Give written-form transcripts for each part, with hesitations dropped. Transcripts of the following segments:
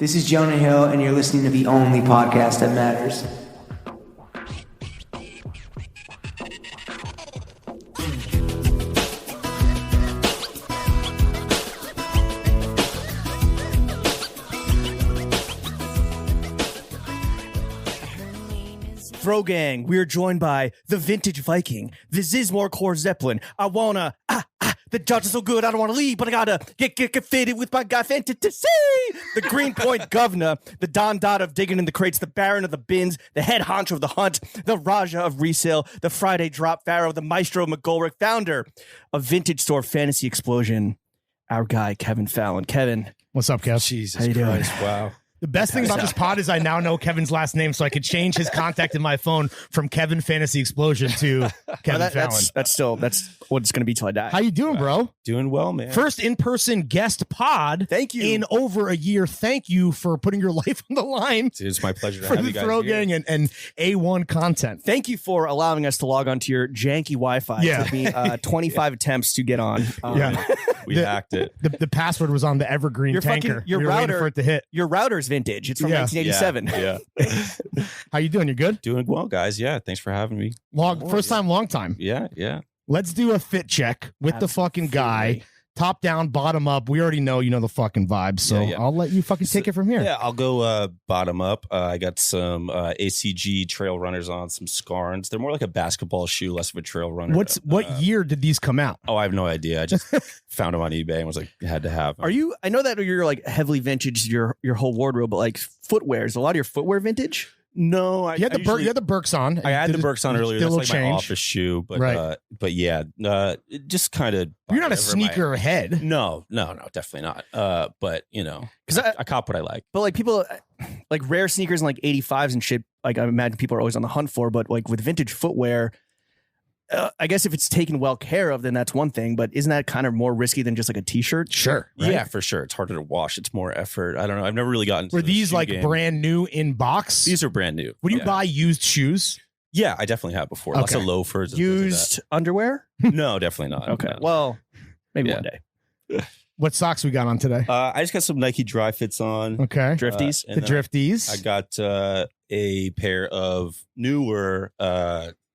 This is Jonah Hill, and you're listening to the only podcast that matters. Throw Gang, we are joined by the Vintage Viking, the Zizmorecore Zeppelin. I wanna, the judge is so good, I don't wanna leave, but I gotta get fitted with my guy Fantasy. The Greenpoint Governor, the Don Dot of digging in the crates, the Baron of the bins, the head honcho of the hunt, the Raja of resale, the Friday drop pharaoh, the Maestro of McGolrick, founder of Vintage Store Fantasy Explosion, our guy Kevin Fallon. Kevin, what's up, Kev? Jesus how you doing? Christ, wow. The best thing about this pod is I now know Kevin's last name, so I could change his contact in my phone from Kevin Fantasy Explosion to Kevin Fallon. That's what it's going to be till I die. How you doing, bro? Doing well, man. First in-person guest pod. Thank you. In over a year. Thank you for putting your life on the line. It's my pleasure to for have the you guys Throw here. Gang and A1 content. Thank you for allowing us to log onto your janky Wi-Fi. Yeah. It took me 25 attempts to get on. Yeah. We hacked it. The password was on the Evergreen tanker. Your we were waiting router for it to hit. Your router's vintage. It's from Yeah. 1987. Yeah. How you doing? You good? Doing well, guys. Yeah. Thanks for having me. First time, long time. Yeah. Yeah. Let's do a fit check with the fucking guy. Top down, bottom up. We already know the fucking vibes, so Yeah. I'll let you fucking take it from here. Yeah. I'll go bottom up. I got some ACG trail runners on, some Scarns. They're more like a basketball shoe, less of a trail runner. What year did these come out? Oh, I have no idea. I just found them on eBay and was like, had to have them. Are you? I know that you're like heavily vintage your whole wardrobe, but like footwear, is a lot of your footwear vintage? No, You had the Birks on. I had the Birks on earlier. Did a That's little like my change. office shoe, but Right. but yeah, it just kind of. You're not a sneaker head. No, definitely not. But Because I cop what I like. But like people, like rare sneakers and like 85s and shit. Like I imagine people are always on the hunt for. But like with vintage footwear, I guess if it's taken well care of, then that's one thing. But isn't that kind of more risky than just like a t-shirt? Sure. Right? Yeah, for sure. It's harder to wash. It's more effort. I don't know. I've never really gotten. Were these like brand new in box? These are brand new. Would you Yeah. buy used shoes? Yeah, I definitely have before. Lots Okay. of loafers. and things like Used underwear? that. No, definitely not. Okay. No. Well, maybe Yeah. one day. What socks we got on today? I just got some Nike Dry Fits on. Okay. Drifties. And The then Drifties. I got a pair of newer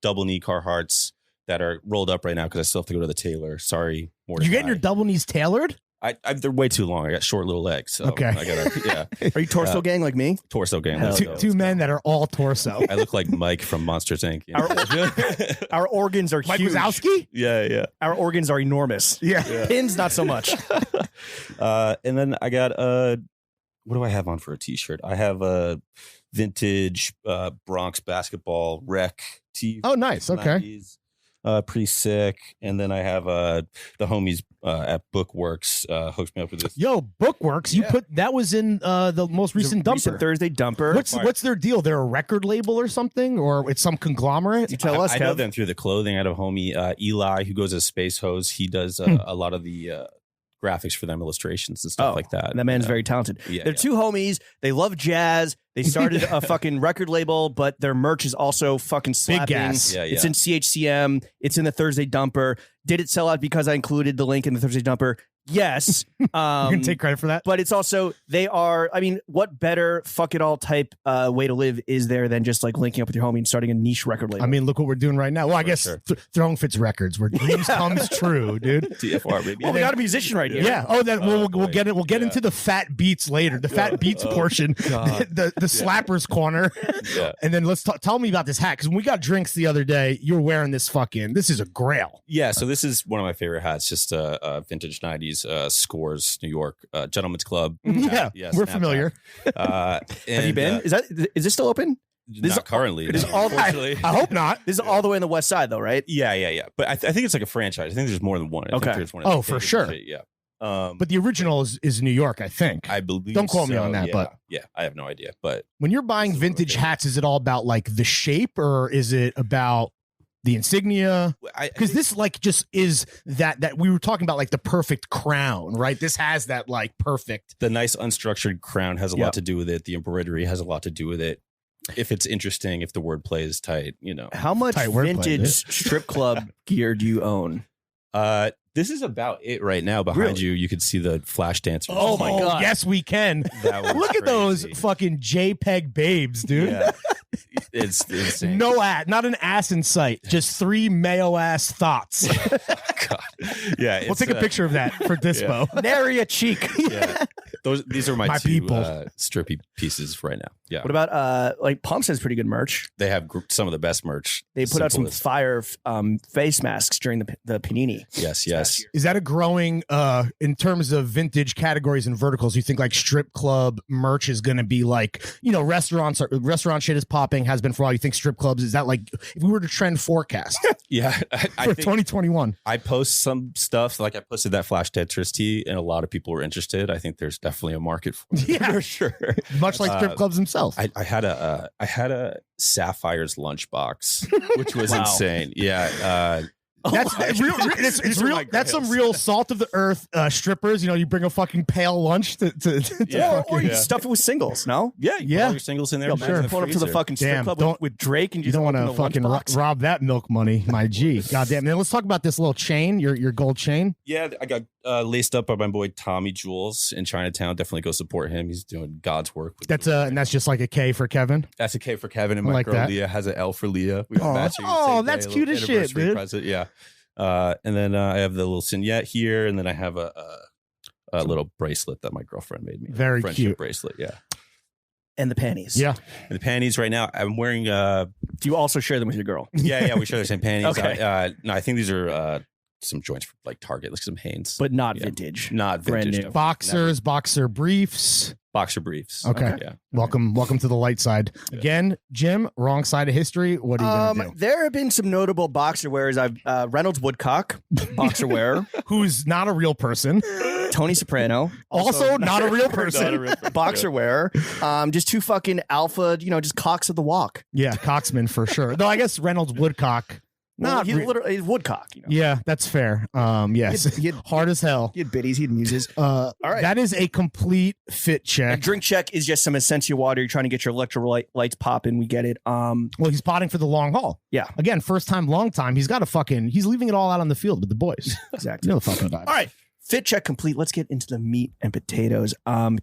double knee Carhartts that are rolled up right now because I still have to go to the tailor. Sorry, Mordecai. You getting your double knees tailored? They're way too long. I got short little legs. So Okay. I gotta, yeah. Are you torso gang like me? Torso game. Hell Let's Two, go. two men that are all torso. I look like Mike from Monsters Inc. you know? Our organs are Mike huge. Wazowski? Yeah. Our organs are enormous. Yeah. Pins, not so much. And then I got what do I have on for a t-shirt? I have a vintage Bronx basketball rec tee. Oh, nice. Okay. 90s. Pretty sick. And then I have the homies at Bookworks hooked me up with this. Yo, Bookworks. You Yeah. put that was in the most recent dumper. Recent Thursday dumper. What's their deal? They're a record label or something, or it's some conglomerate? You tell us, I know Kev. them through the clothing. I have a homie, Eli, who goes as Space Hose. He does a lot of the graphics for them, illustrations and stuff like that. That man's very talented. Yeah, They're two homies. They love jazz. They started a fucking record label, but their merch is also fucking slapping. Big gas. Yeah, It's yeah. in CHCM. It's in the Thursday dumper. Did it sell out because I included the link in the Thursday dumper? Yes. You can take credit for that. But it's also, they are, I mean, what better fuck it all type way to live is there than just like linking up with your homie and starting a niche record label? I mean, look what we're doing right now. Well, I guess sure. Throwing Fits Records, where dreams comes true, dude. TFR, baby. well, we got a musician right here. Yeah. Oh, that we'll boy. get it. We'll get Yeah. into the fat beats later. The fat beats portion, God. the slappers corner, Yeah. and then let's tell me about this hat because when we got drinks the other day, you're wearing this fucking. This is a grail. Yeah, so this is one of my favorite hats, just vintage 90s Scores, New York, Gentleman's Club. Yeah, we're snapback. familiar. Have you been? Is this still open? Not currently. This is no, all- unfortunately. I hope not. This is all the way on the west side though, right? Yeah. But I think it's like a franchise. I think there's more than one. I think Okay. there's one. Oh, for sure. Yeah. But the original is New York, I think. I believe. Don't quote me so, on that, yeah. but- yeah, I have no idea. But When you're buying This is one of my vintage favorites. hats, is it all about like the shape, or is it about the insignia? Because this like just is that we were talking about like the perfect crown, right? This has that like perfect. the nice unstructured crown has a lot to do with it. The embroidery has a lot to do with it. If it's interesting, if the wordplay is tight, How much Tight wordplay, vintage strip club gear do you own? This is about it right now. Behind you, you can see the flash dancers. Oh my God. Yes, we can. Look at those fucking JPEG babes, dude. Yeah. It's insane. No ass, not an ass in sight. Just 3 mayo ass thoughts. God. Yeah, We'll take a picture of that for Dispo. Nary a cheek. Yeah, these are my two people. strippy pieces right now. Yeah. What about like Pumps has pretty good merch. They have some of the best merch. They put out some fire face masks during the Panini. Yes. Is that a growing in terms of vintage categories and verticals? You think like strip club merch is going to be like, restaurant shit is popping, has been for a while. You think strip clubs, is that like, if we were to trend forecast Yeah, I for think 2021? I post some stuff, like I posted that Flash Tetris tee, and a lot of people were interested. I think there's definitely a market for it. Yeah, for sure. Much like strip clubs themselves. I had a Sapphire's lunchbox, which was insane. Yeah. That's real. It's real. That's some real salt of the earth strippers. You bring a fucking pale lunch to or you stuff it with singles. No, you put all your singles in there. Pull up to the fucking strip club with Drake, and you don't want to fucking rob that milk money, my G. Goddamn. Now let's talk about this little chain. Your gold chain. Yeah, I got laced up by my boy Tommy Jules in Chinatown. Definitely go support him. He's doing God's work. And that's just like a K for Kevin. That's a K for Kevin, and my girl Leah has an L for Leah. We matching. That's cute as shit, dude. Present. Yeah. And then I have the little Signette here, and then I have a little bracelet that my girlfriend made me. Very friendship cute bracelet, yeah. And the panties. Yeah. And the panties right now, I'm wearing. Do you also share them with your girl? Yeah, we share the same panties. Okay. No, I think these are some joints for like Target, like some Hanes, but not vintage. Not vintage. Brand new. Boxers, boxer briefs. Boxer briefs. Okay. Yeah. Welcome to the light side. Again, Jim, wrong side of history. What are you going to do? There have been some notable boxer wearers. I've Reynolds Woodcock, boxer wearer. Who's not a real person. Tony Soprano. Also not a real person. Boxer wearer. Just two fucking alpha, just cocks of the walk. Yeah, cocksman for sure. Though I guess Reynolds Woodcock. He's literally Woodcock. Yeah, that's fair. Yes, he had hard as hell. He had biddies, he had muses. All right, that is a complete fit check. A drink check is just some Essentia water. You're trying to get your electrolytes popping. We get it. Well, he's potting for the long haul. Yeah. Again, first time, long time. He's leaving it all out on the field with the boys. Exactly. The fucking vibe. All right, fit check complete. Let's get into the meat and potatoes.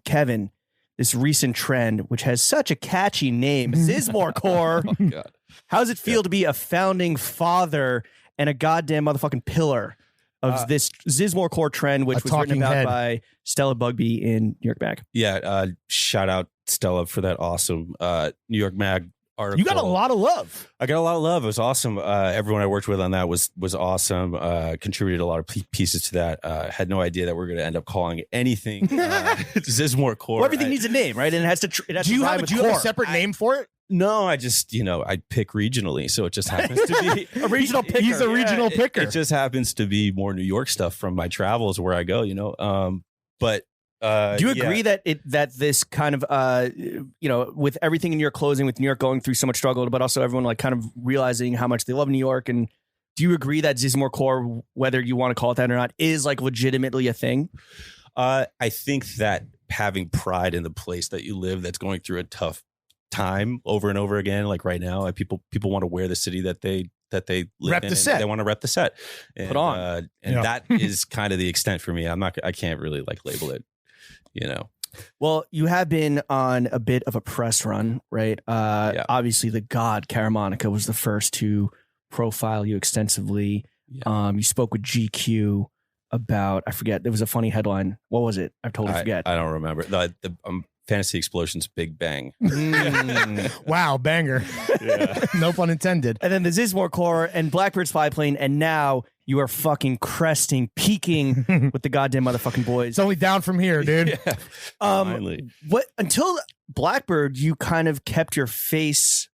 Kevin, this recent trend, which has such a catchy name, Zizmorecore. Oh, God. How does it feel to be a founding father and a goddamn motherfucking pillar of this Zizmorecore trend, which was written about by Stella Bugbee in New York Mag? Yeah, shout out Stella for that awesome New York Mag article. You got a lot of love. I got a lot of love. It was awesome. Everyone I worked with on that was awesome. Contributed a lot of pieces to that. Had no idea that we're going to end up calling anything Zizmorecore. Well, everything needs a name, right? And it has to. Do you have a separate name for it? No, I just, I pick regionally. So it just happens to be a regional picker. He's a regional picker. It just happens to be more New York stuff from my travels where I go, But do you agree that this kind of, with everything in your closing, with New York going through so much struggle, but also everyone like kind of realizing how much they love New York, and do you agree that Zizmorecore, whether you want to call it that or not, is like legitimately a thing? I think that having pride in the place that you live that's going through a tough time over and over again, like right now, people want to wear the city that they live rep in. The set. They want to rep the set. And, put on. That is kind of the extent for me. I can't really like label it, Well, you have been on a bit of a press run, right? Obviously the God Caramonica was the first to profile you extensively. Yeah. You spoke with GQ about, I forget, there was a funny headline. What was it? I totally forget. I don't remember. The Fantasy Explosion's Big Bang. Wow, banger. Yeah. No pun intended. And then the Zizmorecore and Blackbird Spy Plane, and now you are fucking cresting, peaking with the goddamn motherfucking boys. It's only down from here, dude. Yeah. Finally. Until Blackbird, you kind of kept your face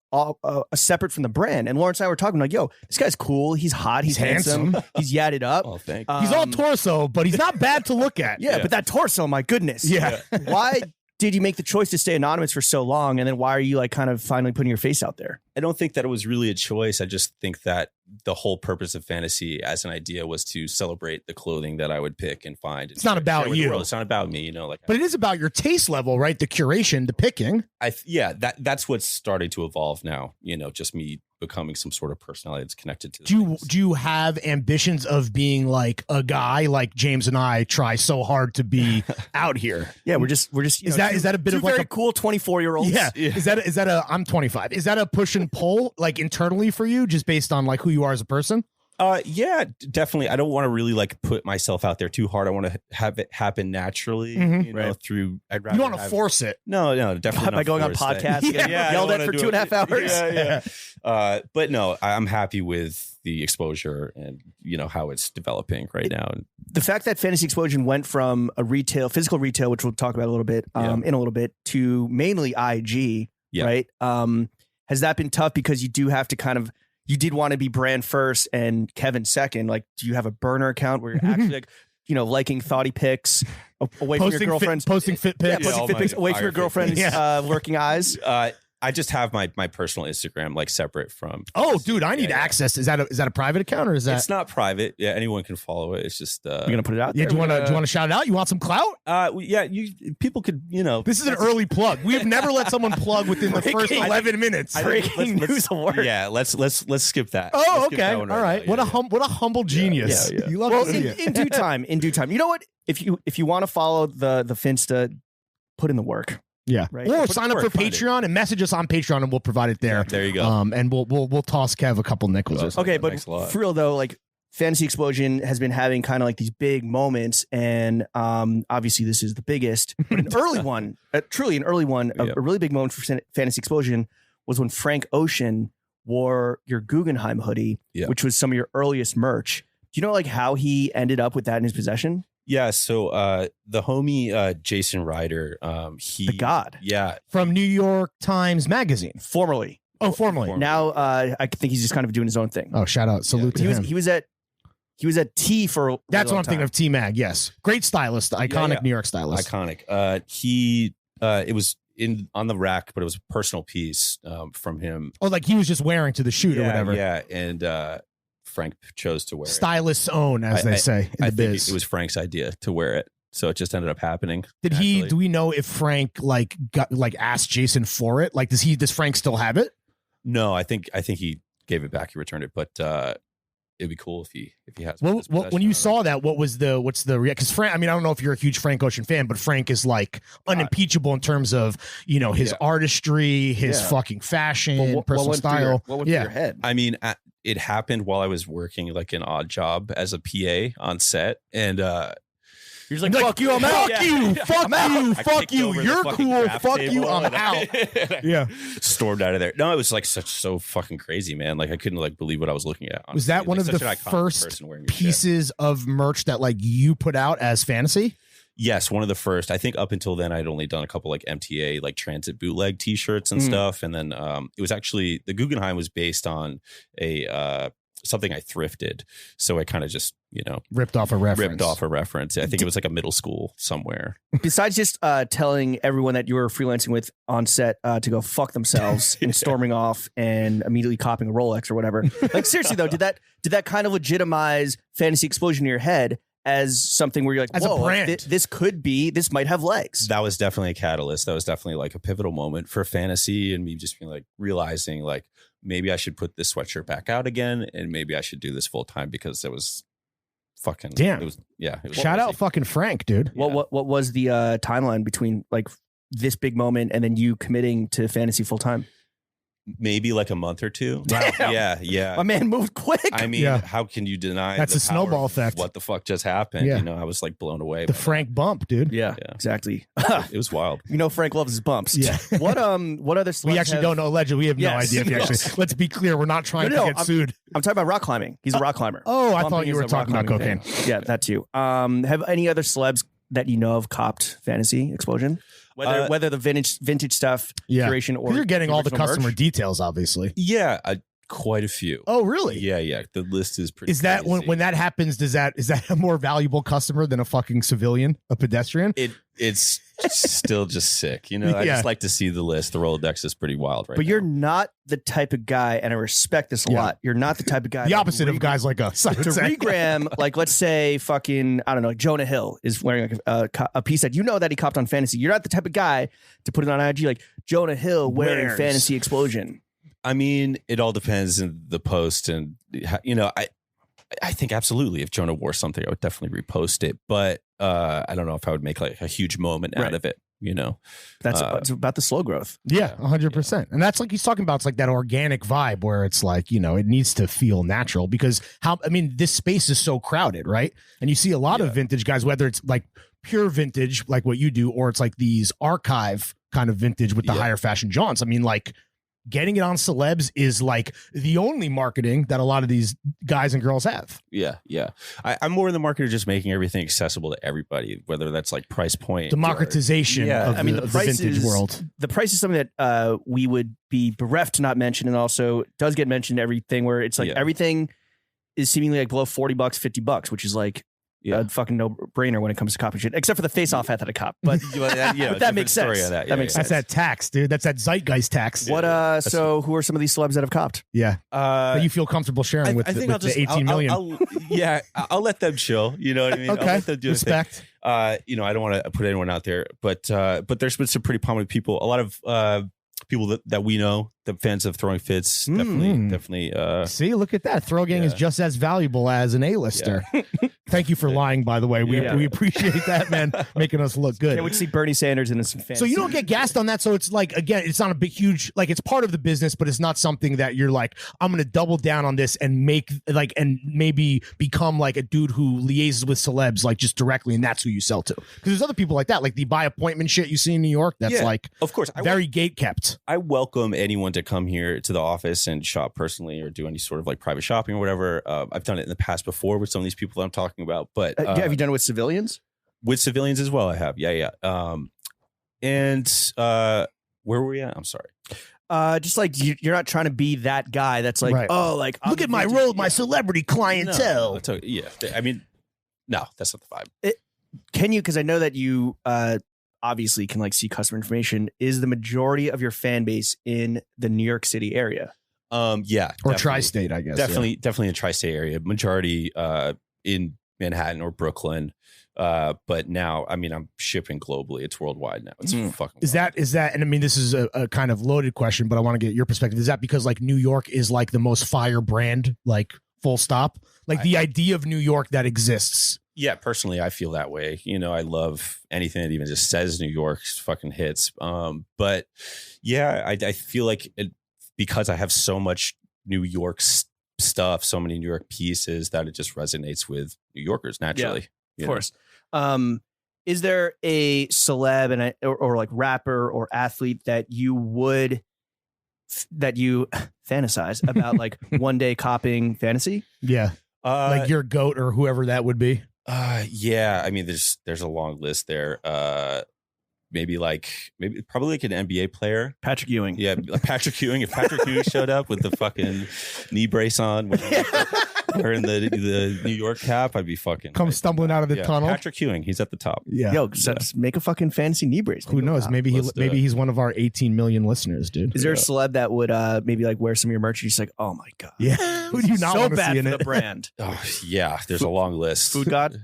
separate from the brand. And Lawrence and I were talking like, yo, this guy's cool. He's hot. He's handsome. He's yadded up. Oh, thank you. He's all torso, but he's not bad to look at. Yeah, but that torso, my goodness. Yeah. Why did you make the choice to stay anonymous for so long? And then why are you like kind of finally putting your face out there? I don't think that it was really a choice. I just think that the whole purpose of fantasy as an idea was to celebrate the clothing that I would pick and find. It's not about you. It's not about me, but it is about your taste level, right? The curation, the picking. That's what's starting to evolve now. Just me becoming some sort of personality that's connected to. Do you have ambitions of being like a guy like James and I try so hard to be out here? Yeah, we're just. Is that a bit two of like very a cool 24-year-olds? Yeah. Is that a I'm 25. Is that a push and pull like internally for you just based on like who you are as a person? Yeah, definitely. I don't want to really like put myself out there too hard. I want to have it happen naturally, you know, through. I'd rather You don't want to force it. No, definitely By not going on force podcasts, that. getting yelled at for 2.5 hours. Yeah. But no, I'm happy with the exposure and you know how it's developing right now. The fact that Fantasy Explosion went from a physical retail, which we'll talk about a little bit in a little bit, to mainly IG, right? Has that been tough because you do have to kind of. You did want to be brand first and Kevin second. Like, do you have a burner account where you're actually like, you know, liking thoughty pics away from your girlfriend's posting fit pics, posting fit pics away from your girlfriend's lurking eyes? I just have my personal Instagram like separate from. Oh, dude, I need access. Is that a private account or is that? It's not private. Yeah, anyone can follow it. It's just. You're gonna put it out. Yeah, there? do you want to shout it out? You want some clout? Yeah, people could. You know, this is an early plug. We have never let someone plug within the first 11 minutes. Breaking news alert. Yeah, let's skip that. Oh, okay, all right. What a humble genius. Yeah. You love in due time. In due time. You know what? If you want to follow the Finsta, put in the work. Yeah, right. Or sign up for Patreon and message us on Patreon, and we'll provide it there. Yeah, there you go. And we'll toss Kev a couple nickels or something. Okay, but for real though, like Fantasy Explosion has been having kind of like these big moments, and obviously this is the biggest. But an early one, truly an early one, a really big moment for Fantasy Explosion was when Frank Ocean wore your Guggenheim hoodie, which was some of your earliest merch. Do you know like how he ended up with that in his possession? Yeah, so the homie Jason Ryder, the god, from New York Times Magazine, formerly. Oh, formerly. Now I think he's just kind of doing his own thing. Oh, shout out, salute to him. He was at T for a That's what I'm time. thinking of. T Mag, yes, great stylist, iconic New York stylist, iconic. It was on the rack, but it was a personal piece from him. Oh, like he was just wearing to the shoot or whatever. Yeah, and Frank chose to wear stylist's own, as they say in the biz. Think it was Frank's idea to wear it, so it just ended up happening. Do we know if Frank asked Jason for it? Like, does Frank still have it? No, I think he gave it back. He returned it, but it'd be cool if he has. Well, when you saw that, what's the reaction? Because Frank, I mean, I don't know if you're a huge Frank Ocean fan, but Frank is like unimpeachable in terms of his artistry, his fucking fashion, personal style. What went through your head? I mean, it happened while I was working like an odd job as a PA on set, and you're just like, fuck you, I'm out. Fuck you, you're cool. Fuck you, I'm out. Yeah, stormed out of there. No, it was like so fucking crazy, man. Like I couldn't like believe what I was looking at. Honestly. Was that one of the first pieces of merch that like you put out as Fantasy? Yes, one of the first. I think up until then, I'd only done a couple like MTA, like transit bootleg T-shirts and stuff. And then it was actually the Guggenheim was based on a something I thrifted, so I kind of just ripped off a reference. I think it was like a middle school somewhere. Besides just telling everyone that you were freelancing with on set to go fuck themselves and storming off and immediately copying a Rolex or whatever. Like seriously though, did that kind of legitimize Fantasy Explosion in your head? As something where you're like, as a brand, this might have legs. That was definitely a catalyst. That was definitely like a pivotal moment for Fantasy and me just being like realizing like maybe I should put this sweatshirt back out again and maybe I should do this full time because it was fucking damn. It was shout out fucking Frank, dude. What was the timeline between like this big moment and then you committing to Fantasy full time? Maybe like a month or two. Wow. Yeah. My man moved quick. I mean, how can you deny that's the a snowball effect? What the fuck just happened? Yeah. I was like blown away. The Frank bump, dude. Yeah, exactly. It was wild. Frank loves his bumps. Yeah. What other celebs we actually don't know. Allegedly, we have no idea. If you actually, let's be clear, we're not trying to get sued. I'm talking about rock climbing. He's a rock climber. Oh, I thought you were talking about cocaine. Yeah, that too. Have any other celebs that you know of copped Fantasy Explosion? Whether the vintage stuff, curation, or you're getting all the customer merch? Details, obviously. Yeah, quite a few. Oh, really? Yeah. The list is pretty. Is that crazy. when that happens? Is that a more valuable customer than a fucking civilian, a pedestrian? It's still just sick. I just like to see the list. The Rolodex is pretty wild, right? But you're not the type of guy, and I respect this a lot. You're not the type of guy. The opposite of guys like us. To regram, like let's say fucking I don't know, Jonah Hill is wearing a piece that that he copped on Fantasy. You're not the type of guy to put it on IG like Jonah Hill wearing Fantasy Explosion. I mean, it all depends on the post, and I think absolutely if Jonah wore something, I would definitely repost it. But I don't know if I would make like a huge moment out of it. That's it's about the slow growth. Yeah, 100%. And that's like he's talking about. It's like that organic vibe where it's like, it needs to feel natural because this space is so crowded, right? And you see a lot of vintage guys, whether it's like pure vintage, like what you do, or it's like these archive kind of vintage with the higher fashion jaunts. I mean, like getting it on celebs is like the only marketing that a lot of these guys and girls have. Yeah. I'm more in the market of just making everything accessible to everybody, whether that's like price point, democratization of the vintage world. The price is something that we would be bereft to not mention, and also does get mentioned in everything where it's like everything is seemingly like below $40, $50, which is like a fucking no-brainer when it comes to copy shit, except for the face-off hat that I cop. But, but that makes sense. That makes sense. That's that tax, dude. That's that zeitgeist tax. What? So who are some of these celebs that have copped? Yeah. That you feel comfortable sharing with the 18 million? I'll let them chill. You know what I mean? Okay. I'll let them do Respect. I don't want to put anyone out there, but there's been some pretty prominent people. A lot of people that we know, the fans of Throwing Fits, definitely. See, look at that. Throw Gang is just as valuable as an A-lister. Thank you for lying, by the way. We appreciate that, man. Making us look good. Yeah, we see Bernie Sanders in some fans. So you don't get gassed on that. So it's like, again, it's not a big, huge, like it's part of the business, but it's not something that you're like, I'm going to double down on this and make like, and maybe become like a dude who liaises with celebs, like just directly. And that's who you sell to. Because there's other people like that, like the by appointment shit you see in New York. That's like, of course, very gate kept. I welcome anyone to come here to the office and shop personally or do any sort of like private shopping or whatever. I've done it in the past before with some of these people that I'm talking about, but have you done it with civilians? With civilians as well, I have. Yeah. And where were we at? I'm sorry. Just like you're not trying to be that guy that's like, like look at my role, my celebrity clientele. No, I mean, no, that's not the vibe. Can you? Because I know that you obviously can like see customer information. Is the majority of your fan base in the New York City area? Yeah, or tri-state, I guess. Definitely a tri-state area. Majority in Manhattan or Brooklyn. But now, I mean, I'm shipping globally. It's worldwide now. It's fucking. Is that? And I mean, this is a kind of loaded question, but I want to get your perspective. Is that because like New York is like the most fire brand, like full stop, like the idea of New York that exists? Yeah, personally, I feel that way. I love anything that even just says New York fucking hits. But yeah, I feel like because I have so much New York stuff, so many New York pieces that it just resonates with New Yorkers naturally. Yeah, of course. Is there a celeb or like rapper or athlete that you fantasize about like one day copying fantasy? Yeah. Like your GOAT or whoever that would be? Yeah. I mean, there's a long list there. Maybe probably like an NBA player. Patrick Ewing. Yeah, Patrick Ewing. If Patrick Ewing showed up with the fucking knee brace on, wearing the New York cap, I'd be fucking stumbling out of the tunnel. Patrick Ewing, he's at the top. Yeah. Yo, make a fucking fantasy knee brace. Who knows? Maybe he's one of our 18 million listeners, dude. Is there a celeb that would maybe like wear some of your merch? You're just like, oh my god. Yeah. Who do you not want to see in it? The brand. Oh yeah, there's a long list. Food God.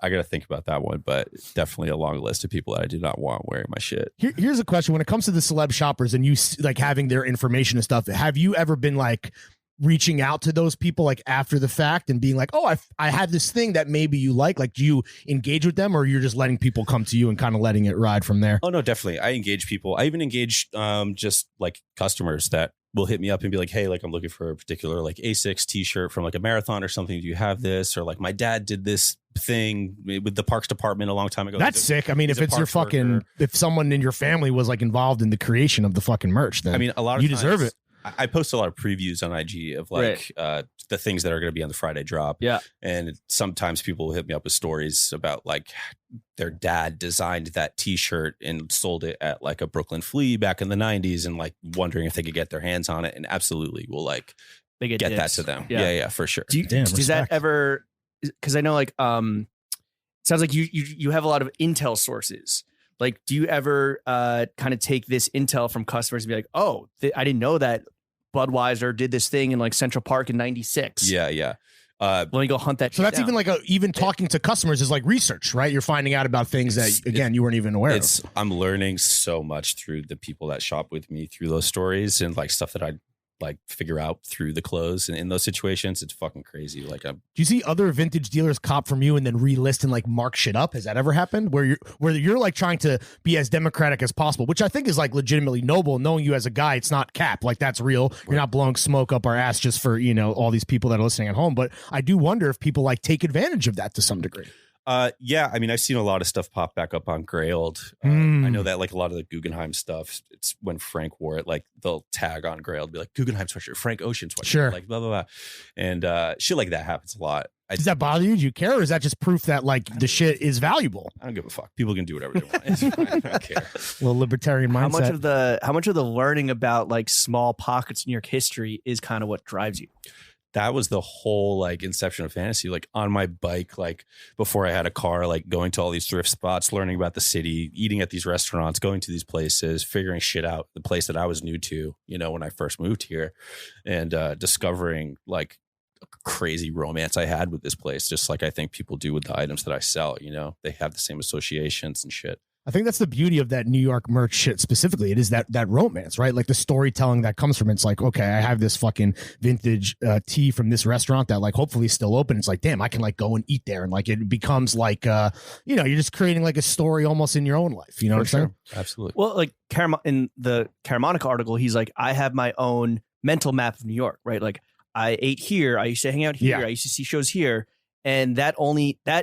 I got to think about that one, but definitely a long list of people that I do not want wearing my shit. Here's a question. When it comes to the celeb shoppers and you like having their information and stuff, have you ever been like reaching out to those people like after the fact and being like, oh, I had this thing that maybe you like do you engage with them or you're just letting people come to you and kind of letting it ride from there? Oh, no, definitely. I engage people. I even engage just like customers that will hit me up and be like, hey, like I'm looking for a particular like A6 t-shirt from like a marathon or something. Do you have this? Or like my dad did this thing with the parks department a long time ago. That's sick. I mean, if it's your fucking, if someone in your family was like involved in the creation of the fucking merch, then I mean, a lot of you deserve it. I post a lot of previews on IG of like the things that are going to be on the Friday drop. Yeah. And sometimes people will hit me up with stories about like their dad designed that t-shirt and sold it at like a Brooklyn Flea back in the 90s and like wondering if they could get their hands on it. And absolutely will like get that to them. Yeah, for sure. Does that ever, because I know like it sounds like you have a lot of intel sources. Like, do you ever kind of take this intel from customers and be like, oh, I didn't know that Budweiser did this thing in like Central Park in 96? Yeah. Let me go hunt that. So shit that's down. even like even talking to customers is like research, right? You're finding out about things that again you weren't even aware of. I'm learning so much through the people that shop with me through those stories and like stuff that I like figure out through the clothes, and in those situations it's fucking crazy. Like, do you see other vintage dealers cop from you and then relist and like mark shit up? Has that ever happened where you're like trying to be as democratic as possible, which I think is like legitimately noble? Knowing you as a guy, it's not cap, like that's real. You're not blowing smoke up our ass just for, you know, all these people that are listening at home. But I do wonder if people like take advantage of that to some degree. Yeah, I mean, I've seen a lot of stuff pop back up on Grailed. I know that like a lot of the Guggenheim stuff, it's when Frank wore it, like they'll tag on Grailed, be like Guggenheim sweatshirt, Frank Ocean sweatshirt, sure, like blah blah blah, and shit like that happens a lot. Does that bother you? Do you care, or is that just proof that like the shit is valuable? I don't give a fuck. People can do whatever they want. It's fine. I don't care. Little libertarian mindset. How much of the learning about like small pockets in New York history is kind of what drives you? That was the whole like inception of fantasy, like on my bike, like before I had a car, like going to all these thrift spots, learning about the city, eating at these restaurants, going to these places, figuring shit out, the place that I was new to, you know, when I first moved here, and discovering like a crazy romance I had with this place, just like I think people do with the items that I sell. You know, they have the same associations and shit. I think that's the beauty of that New York merch shit specifically. It is that romance, right? Like the storytelling that comes from it. It's like, okay, I have this fucking vintage tea from this restaurant that like hopefully is still open. It's like, damn, I can like go and eat there. And like it becomes like, you know, you're just creating like a story almost in your own life. You know what I'm saying? Absolutely. Well, like in the Caramonica article, he's like, I have my own mental map of New York, right? Like I ate here. I used to hang out here. I used to see shows here. And that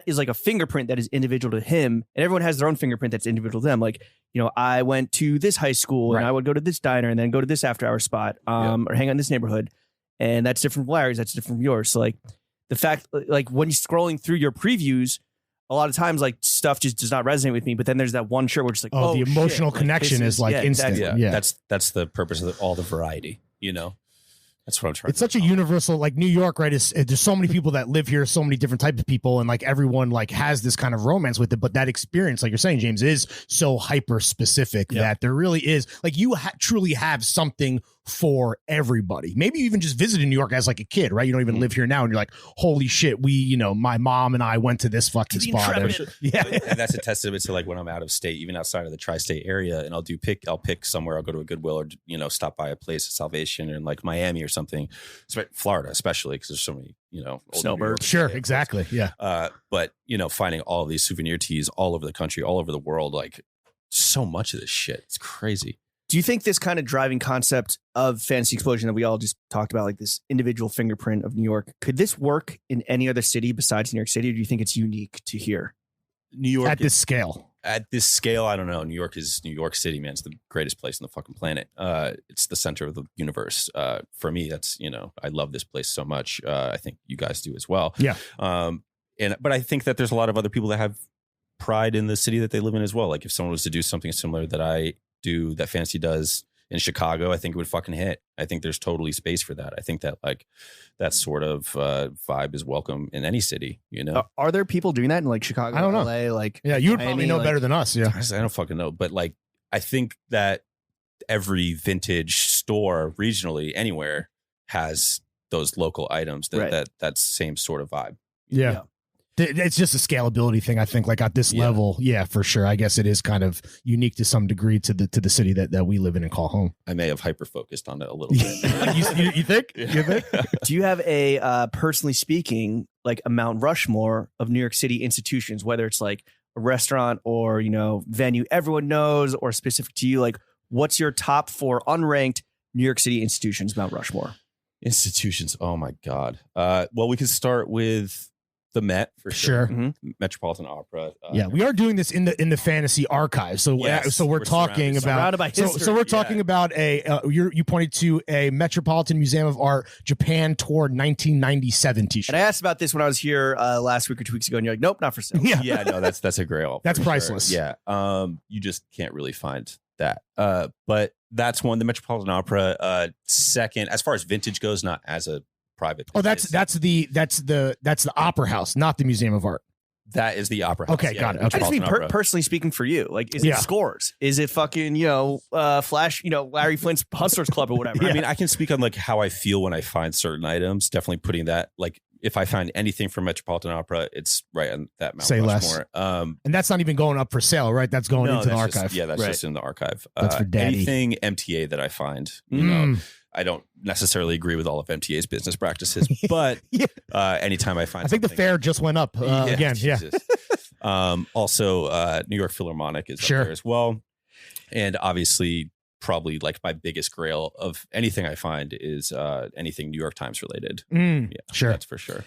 is like a fingerprint that is individual to him, and everyone has their own fingerprint that's individual to them. Like, you know, I went to this high school and I would go to this diner and then go to this after hour spot, or hang out in this neighborhood, and that's different from Larry's, that's different from yours. So like the fact, like when you're scrolling through your previews, a lot of times like stuff just does not resonate with me. But then there's that one shirt where it's like, oh, the emotional connection is like instant. Exactly. Yeah, that's the purpose of all the variety. You know. That's what I'm trying. It's such a universal, like New York, right? There's so many people that live here, so many different types of people, and like everyone like has this kind of romance with it. But that experience, like you're saying, James, is so hyper specific that there really is like you truly have something for everybody. Maybe you even just visited New York as like a kid, right? You don't even live here now, and you're like, holy shit, my mom and I went to this fucking spot. And that's a testament to like when I'm out of state, even outside of the tri-state area, and I'll pick somewhere. I'll go to a Goodwill or, you know, stop by a place of Salvation in like Miami or something, Florida especially, because there's so many, you know, snowbirds. Sure, exactly, yeah. But you know, finding all of these souvenir teas all over the country, all over the world, like so much of this shit, it's crazy. Do you think this kind of driving concept of fantasy explosion that we all just talked about, like this individual fingerprint of New York, could this work in any other city besides New York City, or do you think it's unique to here? New York at this scale? At this scale, I don't know. New York is New York City, man. It's the greatest place on the fucking planet. It's the center of the universe. For me, that's, you know, I love this place so much. I think you guys do as well. Yeah. But I think that there's a lot of other people that have pride in the city that they live in as well. Like if someone was to do something similar that I do, that Fantasy does in Chicago, I think it would fucking hit. I think there's totally space for that. I think that like that sort of vibe is welcome in any city, you know. Are there people doing that in like Chicago, I don't know. LA, like you would probably know better than us. Yeah, I don't fucking know, but like I think that every vintage store regionally anywhere has those local items that same sort of vibe. Yeah. It's just a scalability thing, I think, like at this level. Yeah, for sure. I guess it is kind of unique to some degree to the city that we live in and call home. I may have hyper-focused on it a little bit. you think? You think? Do you have a, personally speaking, like a Mount Rushmore of New York City institutions, whether it's like a restaurant or, you know, venue everyone knows or specific to you? Like, what's your top 4 unranked New York City institutions, Mount Rushmore? Institutions. Oh, my God. Well, we could start with the Met for sure. Mm-hmm. Metropolitan Opera. We are doing this in the fantasy archive. So so we're talking about so we're talking about a you pointed to a Metropolitan Museum of Art Japan Tour 1997 t-shirt. And I asked about this when I was here last week or 2 weeks ago, and you're like, nope, not for sale. Yeah, no, that's a grail. That's priceless. Sure. Yeah. You just can't really find that. But that's one. The Metropolitan Opera. Second, as far as vintage goes, not as a private. Oh, that's the Opera House, not the Museum of Art. That is the Opera House. Okay, got it. I just mean personally speaking for you, like, is it scores? Is it fucking, you know, Flash, you know, Larry Flint's Hustlers Club or whatever? I mean, I can speak on like how I feel when I find certain items. Definitely putting that, like if I find anything from Metropolitan Opera, it's right on that Mount Say less. Rushmore. And that's not even going up for sale, right? That's going into the that's archive. That's Right. just in the archive. That's for daddy. Anything MTA that I find, you know, I don't necessarily agree with all of MTA's business practices, but anytime I find, I think the something- fare just went up again. Jesus. Also, New York Philharmonic is Sure. up there as well, and obviously, probably like my biggest grail of anything I find is anything New York Times related. Yeah, Sure. that's for sure.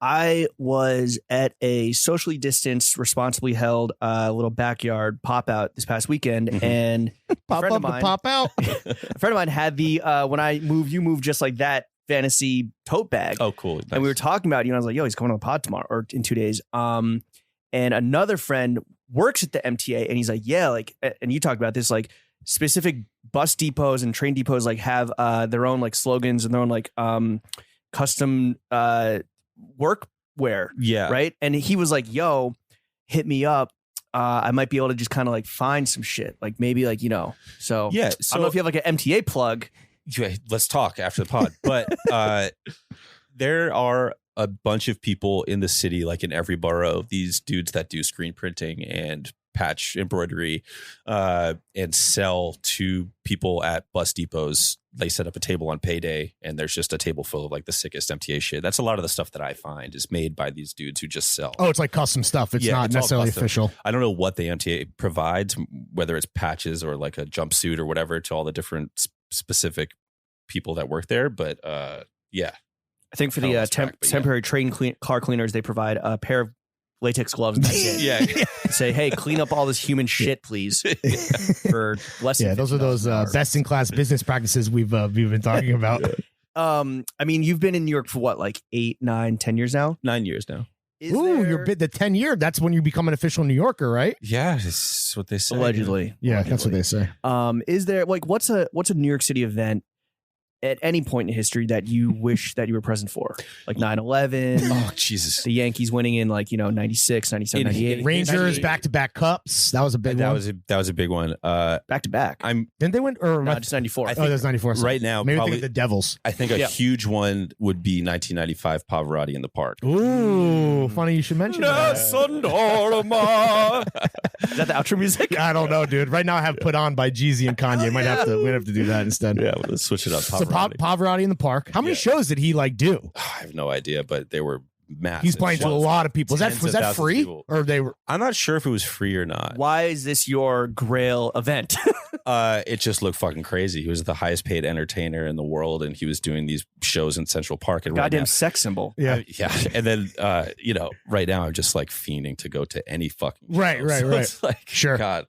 I was at a socially distanced, responsibly held little backyard pop out this past weekend, Mhm. and Pop friend up of mine- to pop out. a friend of mine had the when I move, you move just like that fantasy tote bag. Oh, cool. And we were talking about, I was like, yo, he's coming on the pod tomorrow or in 2 days. And another friend works at the MTA, and he's like, yeah, like, and you talked about this, like specific bus depots and train depots like have their own like slogans and their own like custom workwear, Yeah. right? And he was like, yo, hit me up. I might be able to just kind of like find some shit, like maybe like, so Yeah. I don't know So if you have like an MTA plug. yeah, let's talk after the pod. But there are a bunch of people in the city, like in every borough, these dudes that do screen printing and patch embroidery and sell to people at bus depots. They set up a table on payday, and there's just a table full of like the sickest MTA shit. That's a lot of the stuff that I find is made by these dudes who just sell. Oh, it's like custom stuff. It's Yeah, not it's all necessarily custom. official. I don't know what the MTA provides, whether it's patches or like a jumpsuit or whatever to all the different specific people that work there. But yeah. I think for Hell, the that's crack, but yeah. temporary car cleaners, they provide a pair of latex gloves. And that's it. Yeah. Say, hey, clean up all this human shit, please. For less than Yeah, those are those $50 an hour. best in class business practices we've been talking about. I mean, you've been in New York for what, like 8, 9, 10 years now? 9 years now. Is Ooh, there- you're the 10-year. That's when you become an official New Yorker, right? Yeah, that's what they say. allegedly. Yeah, that's what they say. Is there like what's a New York City event at any point in history that you wish that you were present for? Like 9/11, Oh, Jesus. the Yankees winning in like 96, 97, 98. Rangers back-to-back cups. That was a big That one. was a big one. Back to back. Didn't they win? Or No, just 94. I oh, that's 94. right now, Maybe probably, think of the Devils. I think a Yeah. huge one would be 1995 Pavarotti in the park. Ooh, funny you should mention that. Is that the outro music? I don't know, dude. Right now I have Put On by Jeezy and Kanye. Might have to do that instead. Yeah, well, let's switch it up. So Pavarotti. Pavarotti in the park. How many shows did he like do? I have no idea, but they were massive. He's playing to a lot of people. Tens Was of that thousands of free? people. Or they were I'm not sure if it was free or not. Why is this your Grail event? It just looked fucking crazy. He was the highest paid entertainer in the world, and he was doing these shows in Central Park. And Goddamn right sex symbol. Yeah. yeah. And then, right now I'm just like fiending to go to any fucking Right, show. right, So right. It's like, Sure. God.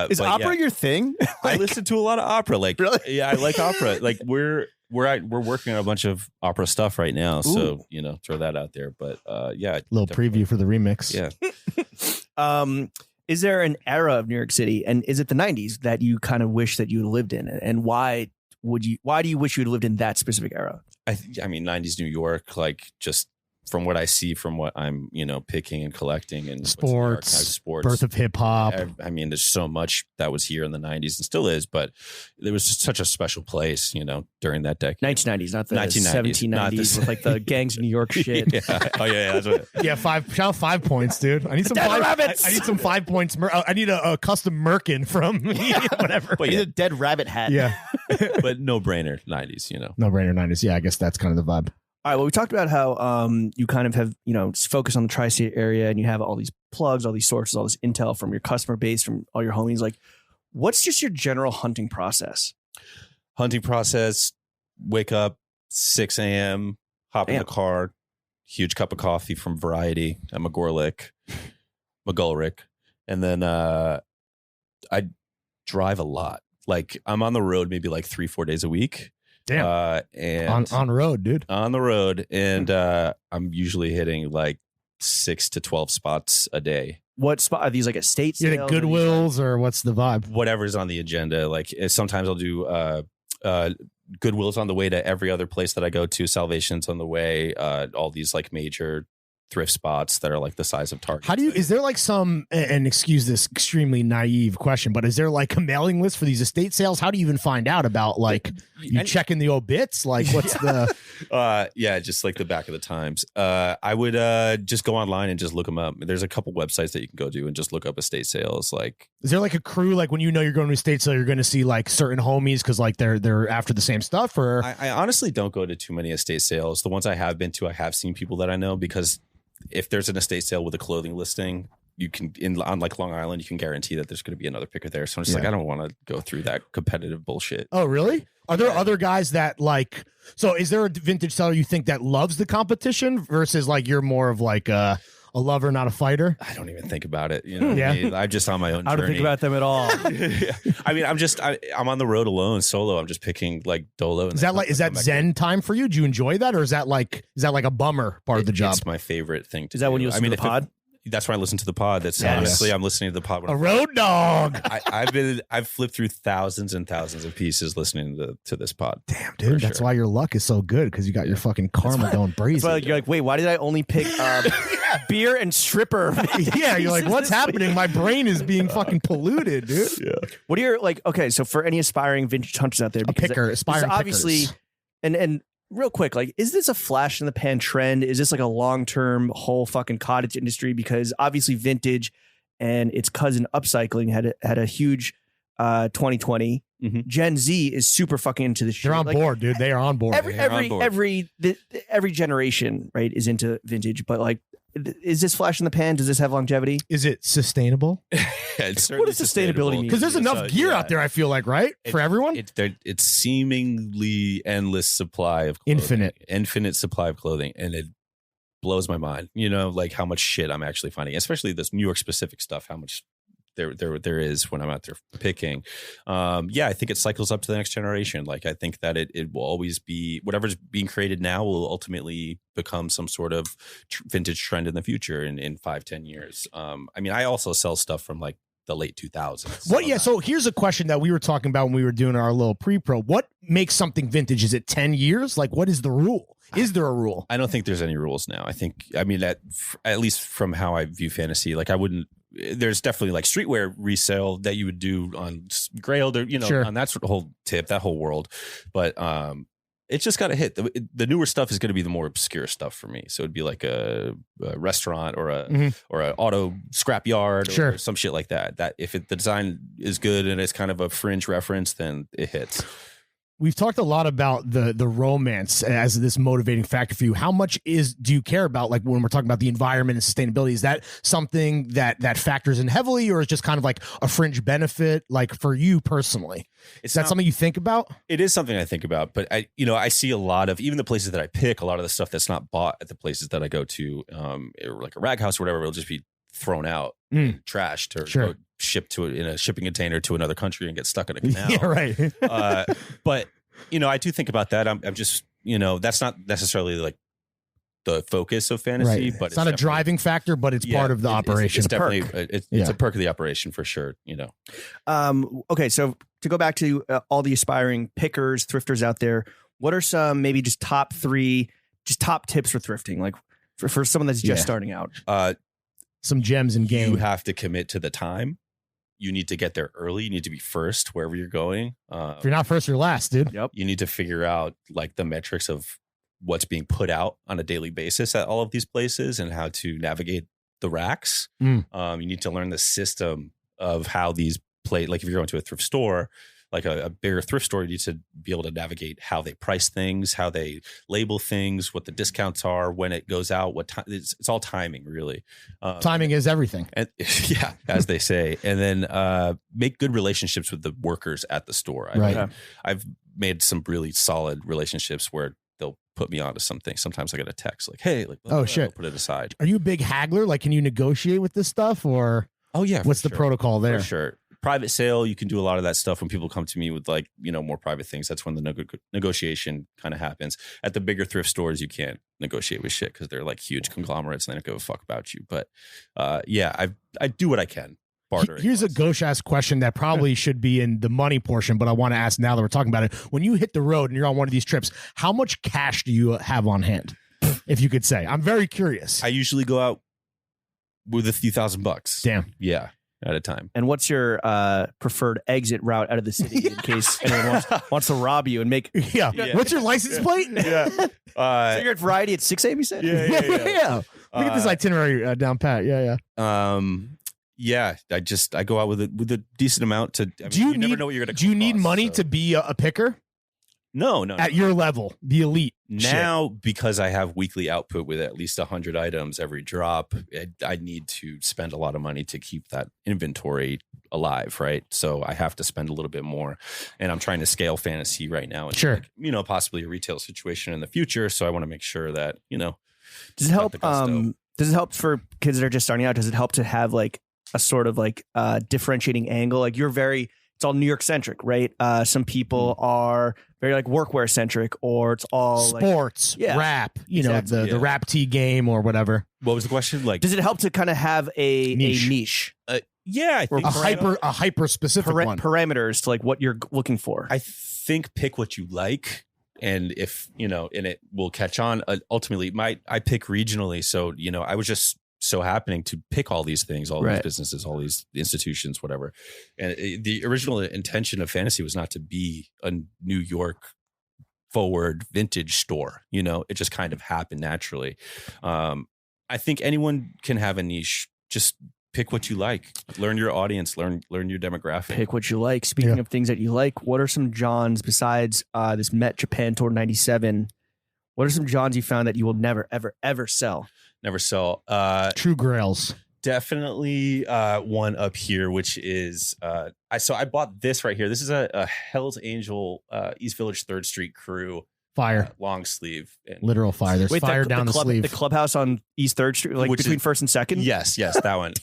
Is but opera yeah, your thing? I listen to a lot of opera. Like, Really? yeah, I like opera. Like, we're working on a bunch of opera stuff right now, so throw that out there. But yeah, little definitely. preview for the remix. Yeah. Is there an era of New York City, and is it the 90s that you kind of wish that you had lived in, and why do you wish you had lived in that specific era? I mean, 90s New York, like just from what I see, from what I'm, picking and collecting and what's in the archives, sports, Birth of hip hop. I mean, there's so much that was here in the 90s and still is, but there was just such a special place, during that decade. 1990s, not the 1990s, not 1790s the- with like the gangs of New York shit. Yeah. Oh yeah, that's what. Yeah, shout out 5 points, dude. I need some Dead 5. rabbits! I need some 5 points. I need a custom Merkin from whatever. But He's yeah, a dead rabbit hat. Yeah, but no brainer 90s, no brainer 90s. Yeah, I guess that's kind of the vibe. All right. Well, we talked about how you kind of have focus on the tri-state area, and you have all these plugs, all these sources, all this intel from your customer base, from all your homies. Like, what's just your general hunting process? Hunting process, wake up 6 a.m., hop in Damn. the car, huge cup of coffee from Variety at McGorlick, and then I drive a lot. Like, I'm on the road maybe like 3-4 days a week. Damn. And On road, dude. on the road, and I'm usually hitting like 6 to 12 spots a day. What spot are these? Like estate You're sales? at Goodwill's, or what's the vibe? Whatever's on the agenda. Like, sometimes I'll do Goodwill's on the way to every other place that I go to. Salvation's on the way. All these like major thrift spots that are like the size of Target. Is there like some, and excuse this extremely naive question, but is there like a mailing list for these estate sales? How do you even find out about like You checking the obits? Like, what's the? Yeah, just like the back of the Times. I would just go online and just look them up. There's a couple websites that you can go to and just look up estate sales. Like, is there like a crew? Like when you know you're going to estate sale, you're going to see like certain homies because like they're after the same stuff. Or I honestly don't go to too many estate sales. The ones I have been to, I have seen people that I know, because if there's an estate sale with a clothing listing, you can on like Long Island, you can guarantee that there's going to be another picker there. So I'm just like, I don't want to go through that competitive bullshit. Oh, really? Are there other guys that like? So is there a vintage seller you think that loves the competition versus like you're more of like a lover, not a fighter? I don't even think about it. You know, I'm just on my own journey. I don't think about them at all. I mean, I'm on the road alone, solo. I'm just picking like dolo. Is that Zen time for you? Do you enjoy that, or is that like a bummer part of the job? It's my favorite thing to do. Is that when you listen to the pod? That's when I listen to the pod. That's honestly, I'm listening to the pod. A road dog. I've flipped through thousands and thousands of pieces listening to this pod. Damn, dude, that's why your luck is so good, because you got your fucking karma going breezy. That's why you're like, wait, why did I only pick beer and stripper? Yeah, you're like, what's happening? My brain is being fucking polluted, dude. Yeah. What are your like? Okay, so for any aspiring vintage hunters out there, aspiring obviously, pickers. and real quick, like, is this a flash in the pan trend? Is this like a long-term whole fucking cottage industry? Because obviously vintage and its cousin upcycling had a huge 2020. Mm-hmm. Gen Z is super fucking into this shit. They're on board, dude. They are on board. Every generation, right, is into vintage. But like, is this flash in the pan? Does this have longevity? Is it sustainable? What does sustainability mean? Because there's enough gear out there, I feel like, right? For everyone? It's seemingly endless supply of clothing. Infinite supply of clothing. And it blows my mind, you know, like how much shit I'm actually finding, especially this New York specific stuff, how much there is when I'm out there picking. I think it cycles up to the next generation. Like, I think that it will always be whatever's being created now will ultimately become some sort of vintage trend in the future in 5-10 years. I mean, I also sell stuff from like the late 2000s. So here's a question that we were talking about when we were doing our little pre-pro. What makes something vintage? Is it 10 years? Like, what is the rule? Is there a rule? I don't think there's any rules now. I mean, at least from how I view fantasy, like there's definitely like streetwear resale that you would do on Grail, or, you know, sure, on that sort of whole tip, that whole world. But it's just got to hit. The newer stuff is going to be the more obscure stuff for me. So it'd be like a restaurant or an auto scrap yard or some shit like that. That if the design is good and it's kind of a fringe reference, then it hits. We've talked a lot about the romance as this motivating factor for you. How much do you care about, like, when we're talking about the environment and sustainability? Is that something that factors in heavily, or is just kind of like a fringe benefit, like for you personally? Is that something you think about? It is something I think about, but I see a lot of, even the places that I pick, a lot of the stuff that's not bought at the places that I go to, or like a rag house or whatever, it'll just be thrown out, trashed, or go shipped to it in a shipping container to another country and get stuck in a canal. Yeah, right. But I do think about that. I'm just, that's not necessarily like the focus of fantasy, but it's not a driving factor, but it's part of the operation. It's definitely it's a perk of the operation for sure. Okay, so to go back to all the aspiring pickers, thrifters out there, what are some maybe just top 3, just top tips for thrifting, like for someone that's just starting out? Some gems in game. You have to commit to the time. You need to get there early. You need to be first wherever you're going. If you're not first, you're last, dude. Yep. You need to figure out like the metrics of what's being put out on a daily basis at all of these places and how to navigate the racks. You need to learn the system of how these play. Like if you're going to a thrift store, like a bigger thrift store, you need to be able to navigate how they price things, how they label things, what the discounts are, when it goes out, what time. It's all timing, really. Timing is everything. And, yeah, as they say. And then make good relationships with the workers at the store. I've made some really solid relationships where they'll put me onto something. Sometimes I get a text like, "Hey, like, shit, I'll put it aside." Are you a big haggler? Like, can you negotiate with this stuff, or what's the protocol there? For sure. Private sale, you can do a lot of that stuff when people come to me with like, more private things. That's when the negotiation kind of happens. At the bigger thrift stores, you can't negotiate with shit because they're like huge conglomerates and they don't give a fuck about you. But I do what I can. Bartering. Here's a gauche-ass question that probably should be in the money portion, but I want to ask now that we're talking about it. When you hit the road and you're on one of these trips, how much cash do you have on hand? If you could say. I'm very curious. I usually go out with a few $1,000. Damn. Yeah. at a time. And what's your preferred exit route out of the city in case anyone wants to rob you and make? Yeah. What's your license plate? Yeah. So you're at Variety at 6 a.m. You said? Yeah. We get this itinerary down pat. Yeah. I go out with a decent amount to. You never know what you're going to. Do you need money to be a picker? No. At your level, the elite. Now, because I have weekly output with at least 100 items every drop, I need to spend a lot of money to keep that inventory alive, right? So I have to spend a little bit more, and I'm trying to scale fantasy right now. And sure, possibly a retail situation in the future. So I want to make sure that Does it help? Does it help for kids that are just starting out? Does it help to have like a sort of like differentiating angle? Like it's all New York centric, right? Some people are very like workwear centric, or it's all sports, rap, exactly. the rap tee game or whatever. What was the question? Like, does it help to kind of have a niche? I think a hyper specific one. Parameters to like what you're looking for. I think pick what you like, and if and it will catch on. Ultimately, I pick regionally, so I was just so happening to pick all these things, all these businesses, all these institutions, whatever. And the original intention of fantasy was not to be a New York forward vintage store. It just kind of happened naturally. I think anyone can have a niche. Just pick what you like. Learn your audience. Learn your demographic. Pick what you like. Speaking of things that you like, what are some Johns besides this Met Japan Tour 97? What are some Johns you found that you will never, ever, ever sell? Never sell. True grails. Definitely one up here, which is I bought this right here. This is a Hell's Angel East Village 3rd Street crew. Fire. Long sleeve. Literal fire. There's fire down the sleeve. The clubhouse on East 3rd Street, like between 1st and 2nd? Yes, that one.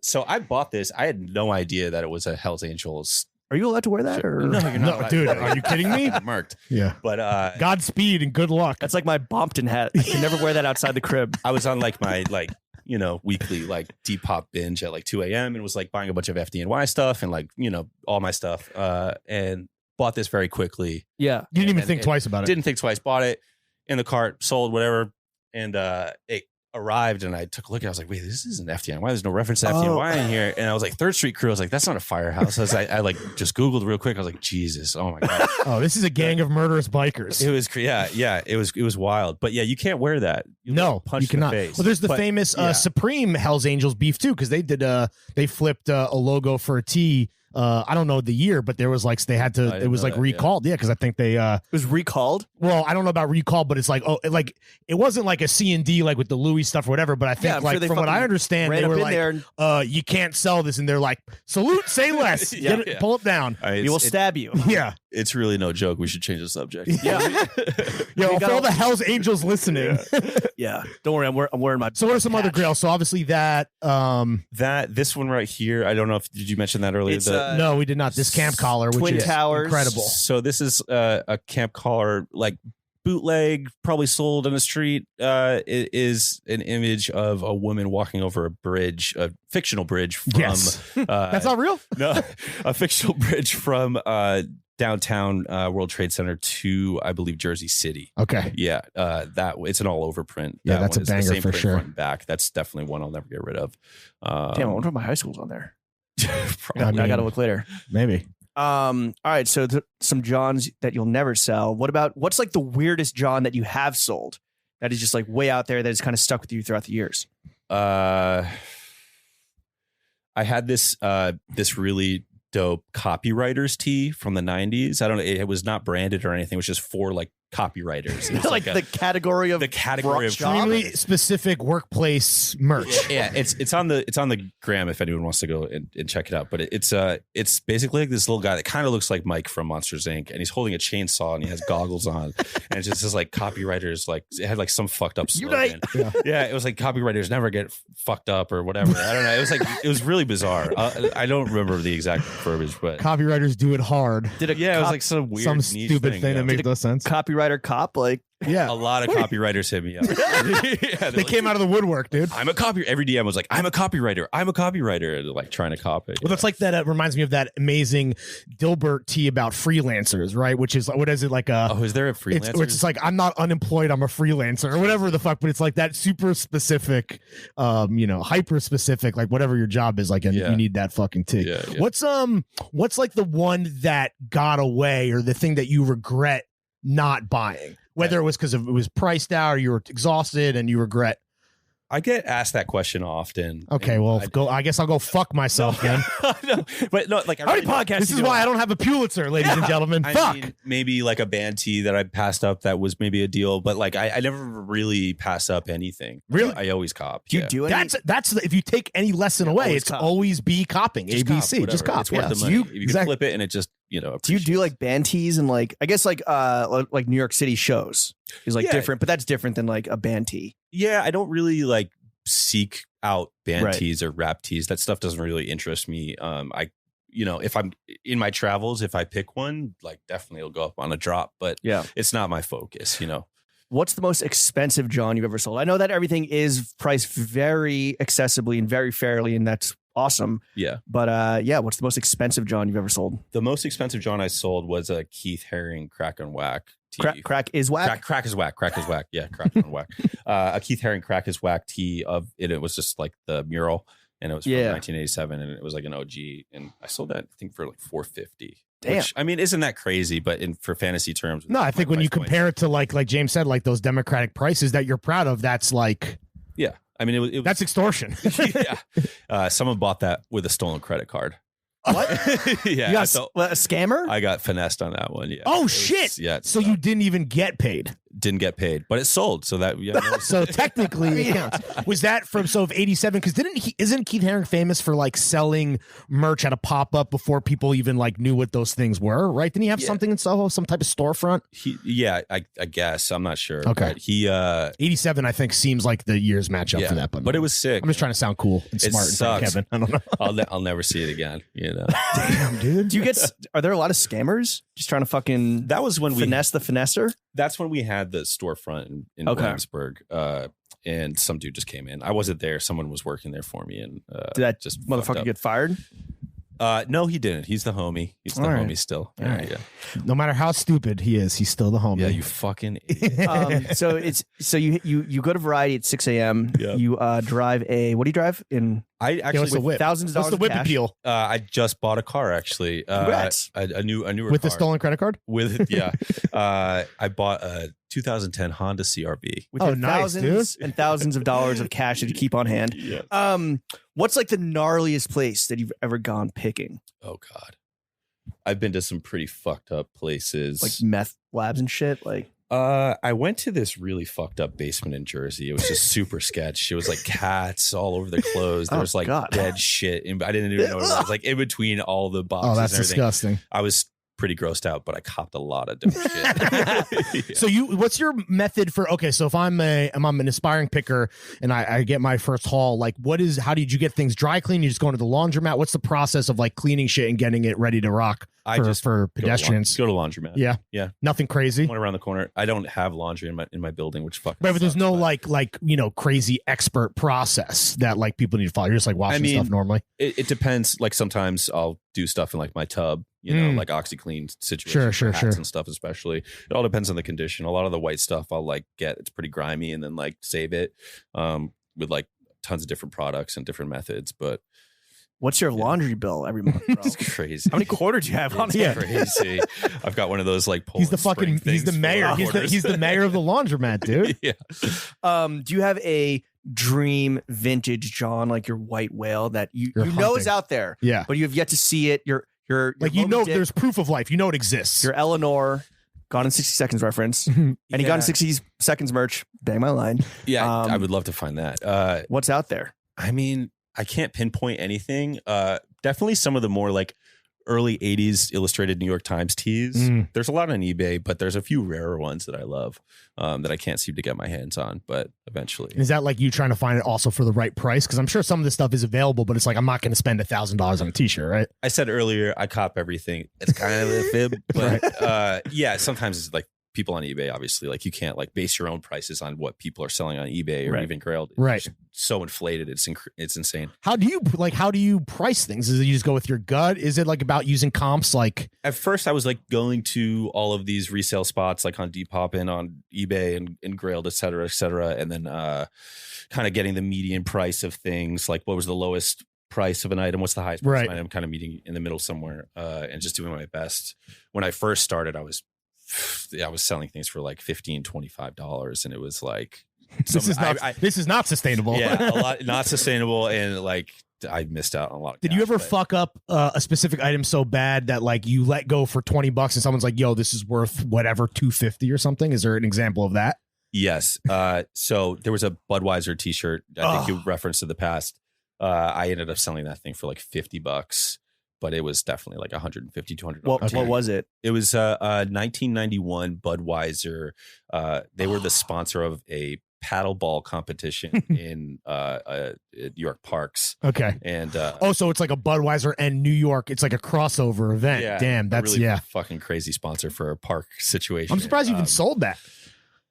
So I bought this. I had no idea that it was a Hell's Angels. Are you allowed to wear that? Or? No, you're not. No, dude, are you kidding me? Marked. Yeah. But Godspeed and good luck. That's like my Bompton hat. I can never wear that outside the crib. I was on like my weekly like Depop binge at like 2 a.m. and was like buying a bunch of FDNY stuff and like all my stuff and bought this very quickly. Yeah. You didn't even think twice about it. Didn't think twice. Bought it in the cart, sold, whatever, and it arrived and I took a look and I was like, wait, this isn't FDNY. There's no reference to FDNY in here. And I was like, 3rd Street crew. I was like, that's not a firehouse. I like just Googled real quick. I was like, Jesus, oh my God. Oh, this is a gang of murderous bikers. It was, it was wild. But yeah, you can't wear that. You cannot. Face. Well, there's the famous Supreme Hell's Angels beef too, because they flipped a logo for a tee. I don't know the year, but there was like they had to. It was like recalled, because I think they. It was recalled. Well, I don't know about recalled, but it's like it wasn't like a C&D like with the Louis stuff or whatever. But I think from what I understand, they were like, you can't sell this, and they're like, salute, say less, pull it down. We will stab you. Yeah, it's really no joke. We should change the subject. Yeah, for all the Hell's Angels listening. Yeah, don't worry, I'm wearing my. So what are some other grails? So obviously that this one right here. I don't know if did you mention that earlier? No, we did not. This camp collar, which Twin is Towers. Incredible. So this is a camp collar, like bootleg, probably sold on the street. It is an image of a woman walking over a bridge, a fictional bridge from. Yes. That's not real? No, a fictional bridge from downtown World Trade Center to, I believe, Jersey City. Okay. Yeah, it's an all over print. Yeah, that's a banger for sure. Front and back. That's definitely one I'll never get rid of. Damn, I wonder if my high school's on there. I gotta look later. Maybe. All right, so some Johns that you'll never sell. What's like the weirdest John that you have sold that is just like way out there that has kind of stuck with you throughout the years? I had this really dope copywriters tee from the 90s. I don't know, it was not branded or anything. It was just for like copywriters. It was like the category of extremely specific workplace merch. Yeah, it's on the gram if anyone wants to go and check it out. But it's basically like this little guy that kind of looks like Mike from Monsters Inc. and he's holding a chainsaw and he has goggles on and it's just this like copywriters, like it had like some fucked up slogan. Yeah, it was like copywriters never get fucked up or whatever. I don't know. It was really bizarre. I don't remember the exact verbiage, but copywriters do it hard. it was like some weird stupid thing that makes no sense. Copywriter cop, like Yeah. A lot of copywriters hit me up. Yeah, They came out of the woodwork, dude. I'm a copy. Every DM was like, I'm a copywriter. I'm a copywriter. And like trying to copy. Well, that's like that. Reminds me of that amazing Dilbert tea about freelancers, right? Which is what is it like a? Oh, is there a freelancer? It's like I'm not unemployed. I'm a freelancer or whatever the fuck. But it's like that super specific, hyper specific, like whatever your job is. Like, and you need that fucking tea. Yeah. What's like the one that got away or the thing that you regret not buying? Whether it was because it was priced out or you were exhausted and you regret. I get asked that question often. Okay, well, I guess I'll go fuck myself then. No, but no, like How many podcasts? This is why I don't have a Pulitzer, ladies and gentlemen. Fuck. Mean, maybe like a band tee that I passed up that was maybe a deal, but like I never really pass up anything. Really? I always cop. Do you do any? That's if you take any lesson away, always it's cop. always be copping. Just ABC, cop, just cop. It's worth Yeah. the money. If you can flip it and it just Do you do appreciates. like band tees and like I guess like New York City shows is like different, but that's different than like a band tee. Yeah, I don't really like seek out band Right. tees or rap tees. That stuff doesn't really interest me. If I'm in my travels, if I pick one, like definitely it'll go up on a drop, but Yeah. it's not my focus, What's the most expensive John you've ever sold? I know that everything is priced very accessibly and very fairly, and that's awesome. Yeah. But what's the most expensive John you've ever sold? The most expensive John I sold was a Keith Haring Crack and Whack tee. Crack is whack. Crack is whack. Crack is whack. Yeah, crack and whack. A Keith Haring Crack is whack tee of it. It was just like the mural, and it was from 1987, and it was like an OG. And I sold that I think for like $450. Damn. Which, I mean, isn't that crazy? But for fantasy terms, No, I think when you compare it to like James said, like those democratic prices that you're proud of, that's like I mean, it was that's extortion. yeah. Someone bought that with a stolen credit card. What? Yeah, You got a scammer? I got finessed on that one. Yeah. Oh It shit! was- yeah. So you didn't even get paid. didn't get paid, but it sold. So that So technically it counts. Was that from of 87? Because isn't Keith Haring famous for like selling merch at a pop up before people even like knew what those things were? Right? Didn't he have something in Soho, some type of storefront? I guess I'm not sure. Okay. But he 87, I think, seems like the year's matchup for that. But it was sick. I'm just trying to sound cool and It smart in front of sucks. Kevin. I don't know. I'll never see it again. Damn, dude. Do you get? Are there a lot of scammers just trying to fucking That was when finesse the finesser? That's when we had the storefront in Okay. Williamsburg, and some dude just came in. I wasn't there. Someone was working there for me, and Did that just fucked motherfucker up. get fired? No, he didn't. He's the homie. He's the All right. homie still. All Yeah, right. yeah. No matter how stupid he is, he's still the homie. Yeah, you fucking idiot. So you go to Variety at 6 a.m. Yep. You drive a what do you drive in I what's actually the whip? thousands of What's dollars the whip of cash? appeal? I just bought a car actually. Congrats. A newer With the car. stolen credit card? With yeah. I bought a 2010 Honda CRV. With Oh, your nice, thousands and thousands of dollars of cash that you keep on hand. Yeah. What's like the gnarliest place that you've ever gone picking? Oh God. I've been to some pretty fucked up places. Like meth labs and shit? Like I went to this really fucked up basement in Jersey. It was just super sketch. It was like cats all over the clothes. There Oh, was like God. dead shit. I didn't even know what it was. Like in between all the boxes. Oh, that's and everything. disgusting. I was pretty grossed out, but I copped a lot of different shit. Yeah. So what's your method for, okay, so if I'm an aspiring picker and I get my first haul, like how did you get things dry clean? You just go into the laundromat? What's the process of like cleaning shit and getting it ready to rock for pedestrians? Go to laundromat. Yeah. Yeah. Nothing crazy. One around the corner. I don't have laundry in my building, which fucking Right, but there's sucks, no but like crazy expert process that like people need to follow. You're just like washing stuff normally. it depends. Like sometimes I'll do stuff in like my tub, like OxyClean situation. Sure, hats sure. and stuff, especially. It all depends on the condition. A lot of the white stuff I'll like get, it's pretty grimy, and then like save it with like tons of different products and different methods. But what's your laundry bill every month, bro? it's crazy. How many quarters do you have on It's it? crazy. I've got one of those like He's the Poland spring he's the things mayor. for quarters. He's the mayor of the laundromat, dude. Yeah. Do you have a dream vintage John, like your white whale that you You're know is hunting. out there, Yeah. but you have yet to see it? You're Like Moby Dick, there's proof of life. You know it exists. your Eleanor, Gone in 60 Seconds reference. Any Yeah. Gone in 60 Seconds merch? Bang my line. Yeah, Um, I would love to find that. What's out there? I mean, I can't pinpoint anything. Definitely some of the more like early 80s illustrated New York Times tees. There's a lot on eBay, but there's a few rarer ones that I love that I can't seem to get my hands on, but eventually. Is that like you trying to find it also for the right price? Because I'm sure some of this stuff is available, but it's like I'm not going to spend $1,000 on a t-shirt, right? I said earlier, I cop everything. It's kind of a fib, but yeah, sometimes it's like people on eBay, obviously, like you can't like base your own prices on what people are selling on eBay or Right. even Grail. It's Right. just so inflated. It's insane. How do you price things? Is it you just go with your gut? Is it like about using comps? Like At first I was like going to all of these resale spots like on Depop and on eBay and Grail, et cetera, and then kind of getting the median price of things, like what was the lowest price of an item, what's the highest price Right. of an item, kind of meeting in the middle somewhere, and just doing my best. When I first started, I was selling things for like $15-$25, and it was like this is not sustainable. yeah, a lot not sustainable, and like I missed out on a lot of Did cash, you ever but- fuck up a specific item so bad that like you let go for $20 and someone's like, yo, this is worth whatever, $250 or something? Is there an example of that? Yes. So there was a Budweiser t-shirt I think you referenced in the past. I ended up selling that thing for like $50, but it was definitely like $150, $200. What was it? It was 1991 Budweiser. They were the sponsor of a paddleball competition in New York parks. Okay. And So it's like a Budweiser and New York. It's like a crossover event. yeah, Damn, a that's really fucking crazy sponsor for a park situation. I'm surprised you even sold that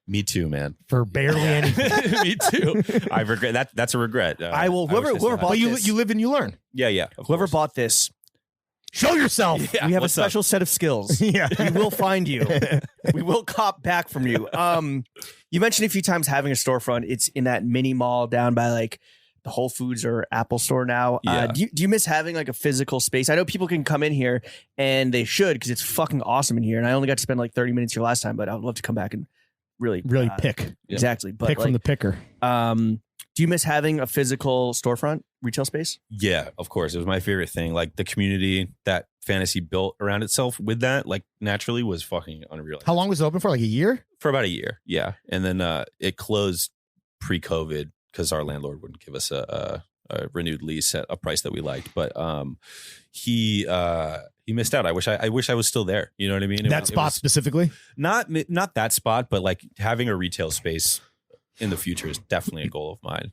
Me too, man. for barely anything. Me too. I regret that. That's a regret. I will. wish Whoever this bought But this, you live and you learn. Yeah. whoever bought this, Show yourself. Yeah, we have a what's up? special set of skills. Yeah. We will find you. We will cop back from you. You mentioned a few times having a storefront. It's in that mini mall down by like the Whole Foods or Apple store now. Yeah. Do you miss having like a physical space? I know people can come in here and they should because it's fucking awesome in here. And I only got to spend like 30 minutes here last time, but I would love to come back and really pick. Exactly. But Pick from the picker. do you miss having a physical storefront retail space? Yeah, of course. It was my favorite thing. Like the community that Fantasy built around itself with that, like naturally was fucking unreal. How long was it open for? Like a year? For about a year. Yeah. And then it closed pre-COVID because our landlord wouldn't give us a renewed lease at a price that we liked. But he missed out. I wish I was still there. You know what I mean? That spot specifically? Not that spot, but like having a retail space in the future is definitely a goal of mine.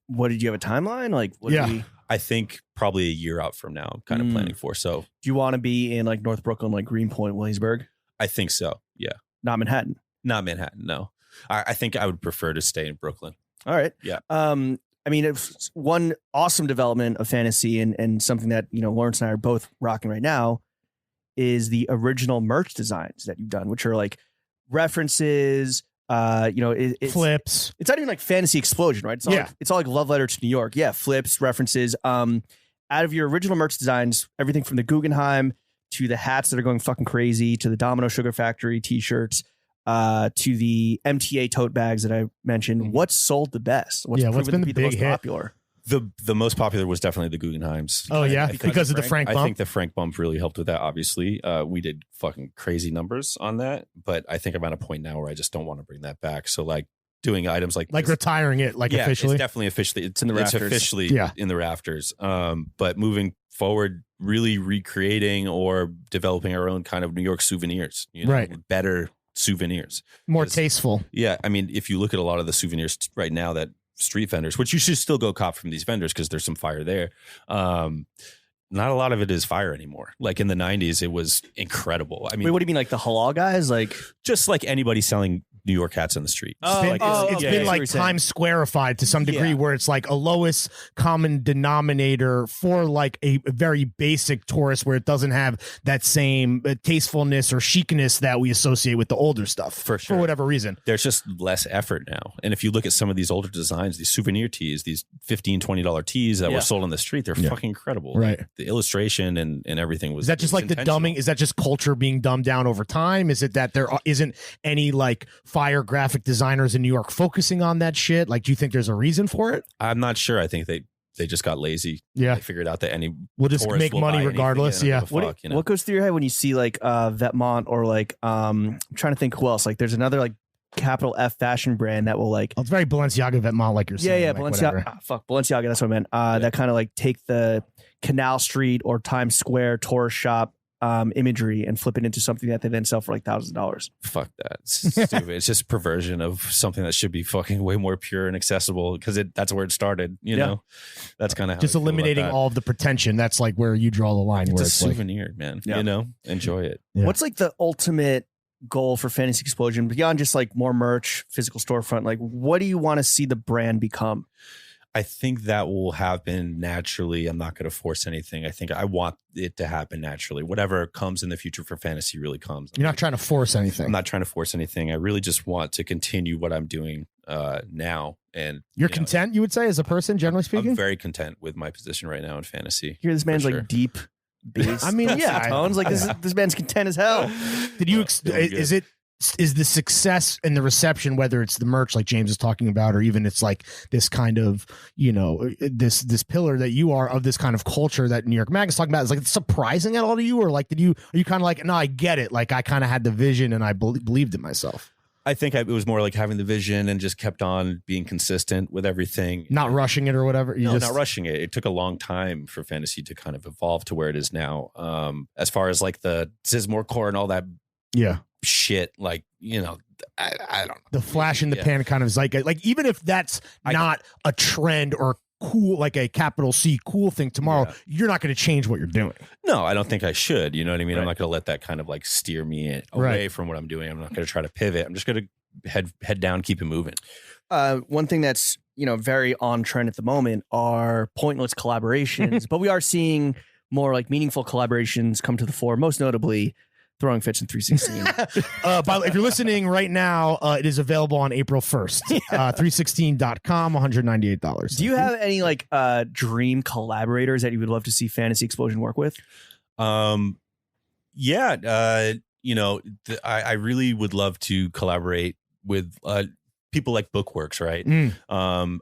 What did you have a timeline? Like, what Yeah. do I think probably a year out from now, I'm kind of planning for. So you want to be in like North Brooklyn, like Greenpoint, Williamsburg? I think so. Yeah. Not Manhattan. Not Manhattan. No, I think I would prefer to stay in Brooklyn. All right. Yeah. I mean, it's one awesome development of Fantasy and something that, you know, Lawrence and I are both rocking right now is the original merch designs that you've done, which are like references, it's Flips. It's not even like Fantasy Explosion, right? It's all like, it's all like love letter to New York. Yeah. Flips, references. Out of your original merch designs, everything from the Guggenheim to the hats that are going fucking crazy, to the Domino Sugar Factory t-shirts, to the MTA tote bags that I mentioned. What's sold the best? What's what's been to be the the most big hit? popular? The most popular was definitely the Guggenheims. Oh, yeah. I Because of the Frank I bump. think the Frank bump really helped with that. Obviously, we did fucking crazy numbers on that, but I think I'm at a point now where I just don't want to bring that back. So like doing items like this, retiring it, like yeah, officially. it's definitely officially. It's in the rafters. officially Yeah. in the rafters. But moving forward, really recreating or developing our own kind of New York souvenirs. You know, Right. better souvenirs. More 'Cause- tasteful. Yeah, I mean, if you look at a lot of the souvenirs right now that street vendors, which you should still go cop from these vendors because there's some fire there. Not a lot of it is fire anymore. Like in the 90s, it was incredible. I mean, Wait, what do you mean? Like the halal guys? Like, just like anybody selling New York hats on the street. Oh, It's Like, been, it's okay. been I see what like you're saying. Times Square-ified to some degree, Yeah. where it's like a lowest common denominator for like a very basic tourist, where it doesn't have that same tastefulness or chicness that we associate with the older stuff. For sure. For whatever reason. there's just less effort now. And if you look at some of these older designs, these souvenir tees, these $15, $20 tees that Yeah. were sold on the street, they're Yeah. fucking incredible. Right. Like, the illustration and everything was. Is that just was like the intentional. dumbing? Is that just culture being dumbed down over time? Is it that there isn't any like fire graphic designers in New York focusing on that shit? Like, do you think there's a reason for it? I'm not sure. I think they just got lazy. Yeah. They figured out that any We'll just tourist make will buy money anything regardless. and Yeah. give a fuck, you know? what goes through your head when you see like Vetmont or like I'm trying to think who else? Like, there's another like capital F fashion brand that will like Well, it's very Balenciaga Vetmont, like you're saying. like, Balenciaga. whatever. Balenciaga. That's what I meant. That kind of like take the Canal Street or Times Square tourist shop imagery and flip it into something that they then sell for like $1,000. Fuck that. It's stupid. It's just perversion of something that should be fucking way more pure and accessible because that's where it started. You Yeah. know, that's kind of Just eliminating all of the pretension. That's like where you draw the line. It's where a it's like, souvenir, man. Yeah. You know, enjoy it. Yeah. What's like the ultimate goal for Fantasy Explosion beyond just like more merch, physical storefront? Like, what do you want to see the brand become? I think that will happen naturally. I'm not going to force anything. I think I want it to happen naturally. Whatever comes in the future for fantasy really comes. You're not trying to force anything. I'm not trying to force anything. I really just want to continue what I'm doing now. And you're content, you would say, as a person, generally speaking? I'm very content with my position right now in fantasy. Here, this man's like deep bass. I mean, yeah. Tones. Like this man's content as hell. Did you, is the success and the reception, whether it's the merch like James is talking about, or even it's like this kind of, this pillar that you are of this kind of culture that New York Mag is talking about, is like surprising at all to you? Or like, are you kind of like, no, I get it. Like I kind of had the vision and I believed in myself. I think it was more like having the vision and just kept on being consistent with everything. Not rushing it or whatever. Not rushing it. It took a long time for fantasy to kind of evolve to where it is now. As far as like the Zizmorecore and all that shit, like, I don't know. The flash in the pan kind of zeitgeist. Like, even if that's not a trend or cool, like a capital C cool thing tomorrow, you're not going to change what you're doing. No, I don't think I should. You know what I mean? Right. I'm not going to let that kind of like steer me away from what I'm doing. I'm not going to try to pivot. I'm just going to head down, keep it moving. One thing that's, very on trend at the moment are pointless collaborations, but we are seeing more like meaningful collaborations come to the fore, most notably Throwing Fits in 316. If you're listening right now, it is available on April 1st. 316.com, $198. Do you have any like dream collaborators that you would love to see Fantasy Explosion work with? I really would love to collaborate with people like Bookworks, right?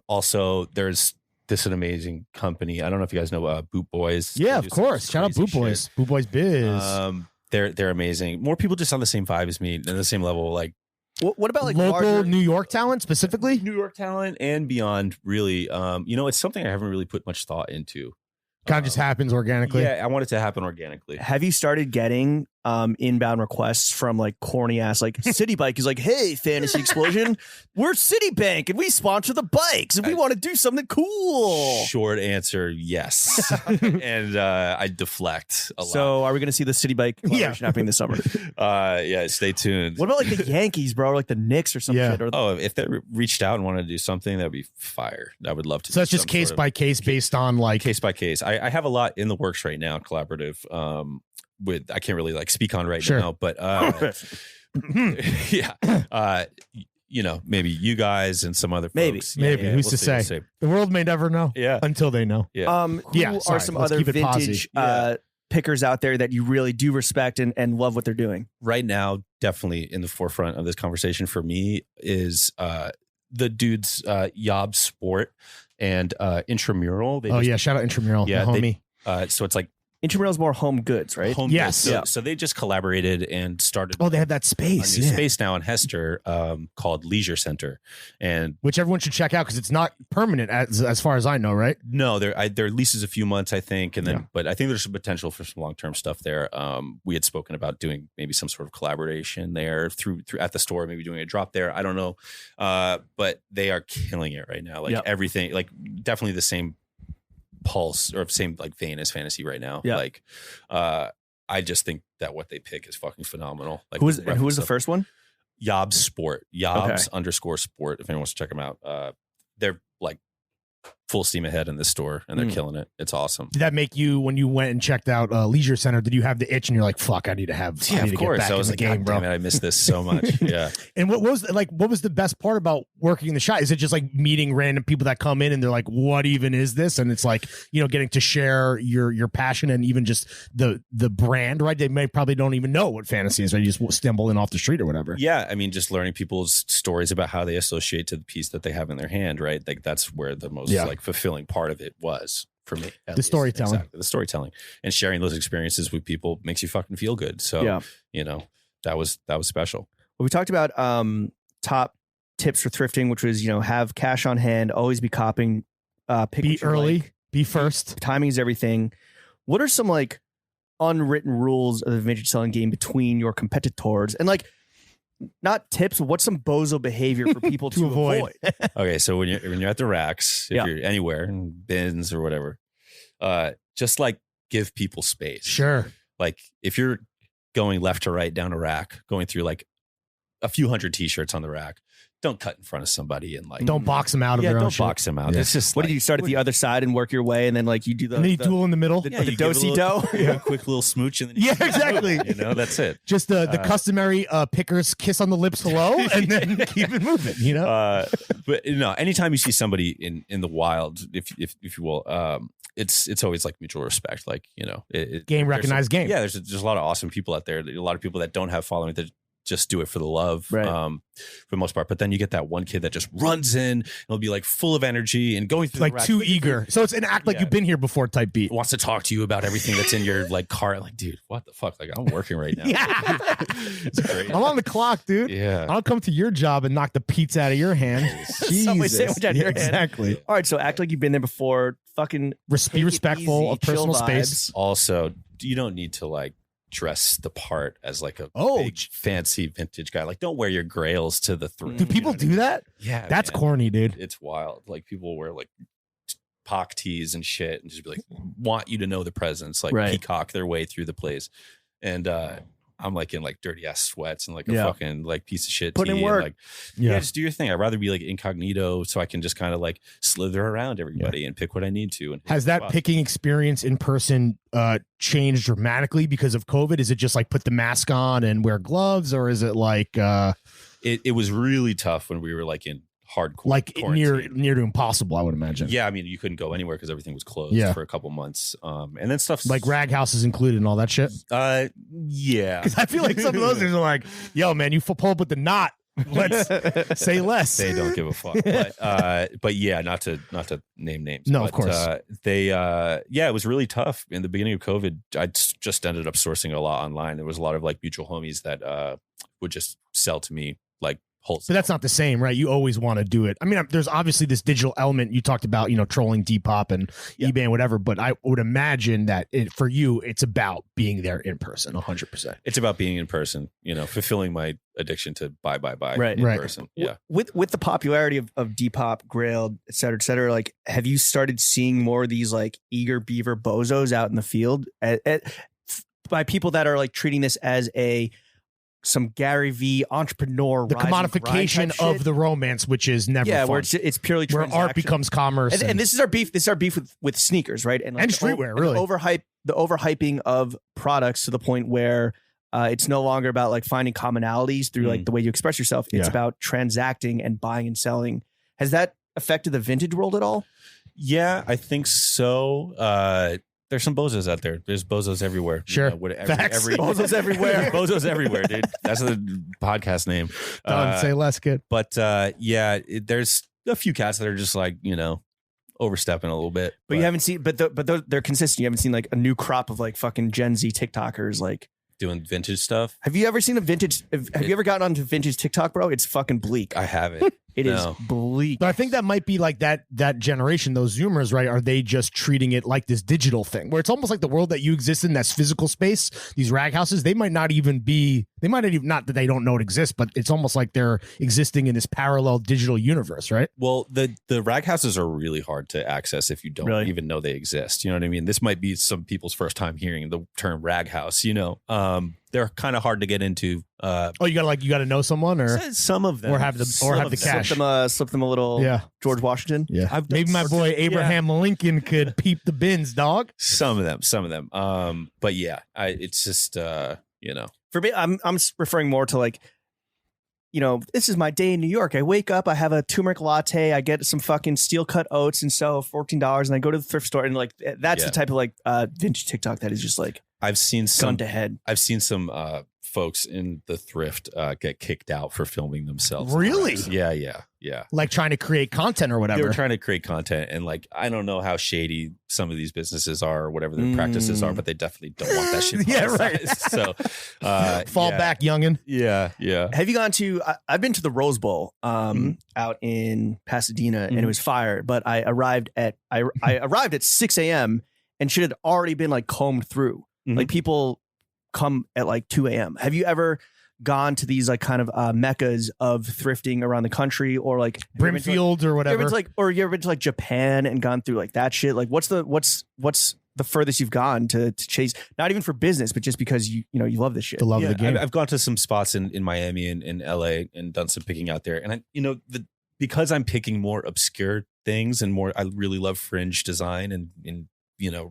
Also, there's this an amazing company. I don't know if you guys know Boot Boys. Yeah, of course. Shout out Boot Boys. Boot Boys Biz. They're amazing. More people just on the same vibe as me, and the same level. Like, what about like local larger New York talent specifically? New York talent and beyond. Really, it's something I haven't really put much thought into. Kind of just happens organically. Yeah, I want it to happen organically. Have you started getting inbound requests from like corny ass like City Bike is like, hey, Fantasy Explosion, we're Citibank and we sponsor the bikes and we want to do something cool? Short answer, yes. And I deflect a lot. So are we going to see the City Bike collaboration happening this summer? Stay tuned. What about like the Yankees, bro, or like the Knicks or some shit? Or if they reached out and wanted to do something, that'd be fire. I would love to. So that's just case by case based on like case by case. I have a lot in the works right now, collaborative. With I can't really like speak on right now, but maybe you guys and some other folks. Maybe who's to say? The world may never know. Until they know. Who are some other vintage pickers out there that you really do respect and love what they're doing? Right now, definitely in the forefront of this conversation for me is the dudes Yob Sport and Intramural. Shout out Intramural, homie. So it's like Intramural is more home goods, right? Yes. So they just collaborated and started. Oh, they have that space. A new space now in Hester called Leisure Center, and which everyone should check out because it's not permanent as far as I know, right? No, their lease is a few months, I think, and then but I think there's some potential for some long term stuff there. We had spoken about doing maybe some sort of collaboration there through at the store, maybe doing a drop there. I don't know, but they are killing it right now. Like everything, like definitely the same pulse or same like vein as fantasy right now. Like I just think that what they pick is fucking phenomenal. Like who was the first one? Yobs Sport. Yobs _ sport. If anyone wants to check them out, they're like full steam ahead in this store and they're killing it. It's awesome. Did that make you, when you went and checked out Leisure Center, did you have the itch and you're like, fuck, I need to have of course. I was like, game, bro. Damn it, I miss this so much. Yeah. And what was the best part about working in the shop? Is it just like meeting random people that come in and they're like, what even is this? And it's like, getting to share your passion and even just the brand, right? They probably don't even know what fantasy is, right? You just stumble in off the street or whatever. Yeah. I mean, just learning people's stories about how they associate to the piece that they have in their hand, right? Like that's where the most like fulfilling part of it was for me. The storytelling. Exactly. The storytelling and sharing those experiences with people makes you fucking feel good. So, that was special. Well, we talked about top tips for thrifting, which was, have cash on hand, always be copping, pick be early, be first. Timing is everything. What are some like unwritten rules of the vintage selling game between your competitors? And like, not tips, what's some bozo behavior for people to avoid? Okay, so when you're at the racks, if you're anywhere in bins or whatever, just like give people space. Sure. Like if you're going left to right down a rack, going through like a few hundred t-shirts on the rack. Don't cut in front of somebody and like Don't box them out of their own don't shit. box them out. Yeah. It's just What like, do you start at the other side and work your way, and then like you do the And then you duel in the middle. the you give it a do-si-do? little- a quick little smooch and then you Yeah, keep it exactly. moving, that's it. Just the customary pickers kiss on the lips, hello, and then keep it moving. But anytime you see somebody in the wild, if you will, it's always like mutual respect. Like Game recognized game. Yeah, there's a lot of awesome people out there. A lot of people that don't have following that just do it for the love, Right. For the most part. But then you get that one kid that just runs in and will be like full of energy and going through Like the rack, too eager. So it's an act like Yeah. you've been here before type beat. wants to talk to you about everything that's in your like cart. Like, dude, what the fuck? Like, I'm working right now. Yeah. It's great. I'm on the clock, dude. Yeah. I'll come to your job and knock the pizza out of your hand. Subway Jesus. sandwich out of your hand. Exactly. All right, so act like you've been there before. Fucking Be take it respectful easy, of chill personal vibes. space. Also, you don't need to like dress the part as like a Oh, big, fancy vintage guy. Like, don't wear your grails to the thrift. Do people do that? Yeah, That's man. corny, dude. It's wild. Like, people wear like pock tees and shit and just be like, want you to know the presence, like Right. peacock their way through the place. And I'm like in like dirty ass sweats and like a Yeah. fucking like piece of shit Put in tee and, work. like, Yeah. just do your thing. I'd rather be like incognito so I can just kind of like slither around everybody and pick what I need to. And hit Has the that spots. picking experience in person changed dramatically because of COVID? Is it just like put the mask on and wear gloves, or is it like It was really tough when we were like in hardcore quarantine. near to impossible? I would imagine. Yeah, I mean, you couldn't go anywhere because everything was closed Yeah. for a couple months. And then stuff Like rag houses included and all that shit. yeah. Because I feel like some of those things are like, yo, man, you pull up with the knot. Let's say less. They don't give a fuck. But yeah, not to name names. No, but, of course. It was really tough in the beginning of COVID. I just ended up sourcing a lot online. There was a lot of like mutual homies that would just sell to me like wholesale. But that's not the same, right? You always want to do it. I mean, there's obviously this digital element you talked about, trolling Depop and eBay and whatever. But I would imagine that for you, it's about being there in person, 100%. It's about being in person, fulfilling my addiction to buy Right. in Right. person. Yeah. With the popularity of Depop, Grail, et cetera, like, have you started seeing more of these like eager beaver bozos out in the field by people that are like treating this as some Gary V entrepreneur, The rise and grind commodification type of shit? the romance, which is never yeah, fun. where it's purely Where art transactional. becomes commerce. and this is our beef. This is our beef with sneakers, right? And the streetwear, really. the overhyping of products to the point where it's no longer about like finding commonalities through like the way you express yourself. It's Yeah. about transacting and buying and selling. Has that affected the vintage world at all? Yeah, I think so. There's some bozos out there. There's bozos everywhere. Sure. Facts. Bozos everywhere. Bozos everywhere, dude. That's the podcast name. Don't say less, kid. But there's a few cats that are just like, overstepping a little bit. But you haven't seen, but they're consistent. You haven't seen like a new crop of like fucking Gen Z TikTokers. Like, doing vintage stuff. have you ever seen a vintage? Have you ever gotten onto vintage TikTok, bro? It's fucking bleak. I haven't. It is No. bleak. But I think that might be like that generation, those Zoomers, right? Are they just treating it like this digital thing where it's almost like the world that you exist in, that's physical space, these rag houses, they might not even, not that they don't know it exists, but it's almost like they're existing in this parallel digital universe, right? Well, the rag houses are really hard to access if you don't Really? even know they exist. You know what I mean? This might be some people's first time hearing the term rag house. They're kind of hard to get into. Oh, you gotta know someone, or Some of them, or have the cash. Slip them a little. Yeah. George Washington. Yeah, I've done maybe my boy Abraham Lincoln could peep the bins, dog. Some of them. But yeah, it's just For me, I'm referring more to like, this is my day in New York. I wake up, I have a turmeric latte, I get some fucking steel cut oats and sell $14, and I go to the thrift store, and like that's Yeah. the type of like vintage TikTok that is just like I've seen gun some to head. I've seen some folks in the thrift get kicked out for filming themselves. Really? Yeah. Like trying to create content or They whatever. were trying to create content, and like, I don't know how shady some of these businesses are or whatever their practices are, but they definitely don't want that shit. Yeah, right. So Fall back, youngin. Yeah. Have you gone to? I've been to the Rose Bowl out in Pasadena, and it was fire. But I arrived at 6 a.m. and shit had already been like combed through. Mhm. Like people come at like 2 a.m. Have you ever gone to these like kind of meccas of thrifting around the country, or like Brimfield or You ever whatever? been to like Japan and gone through like that shit? Like what's the furthest you've gone to chase, not even for business, but just because you love this shit. The love of the game. I've gone to some spots in Miami and in LA and done some picking out there. And because I'm picking more obscure things and more, I really love fringe design and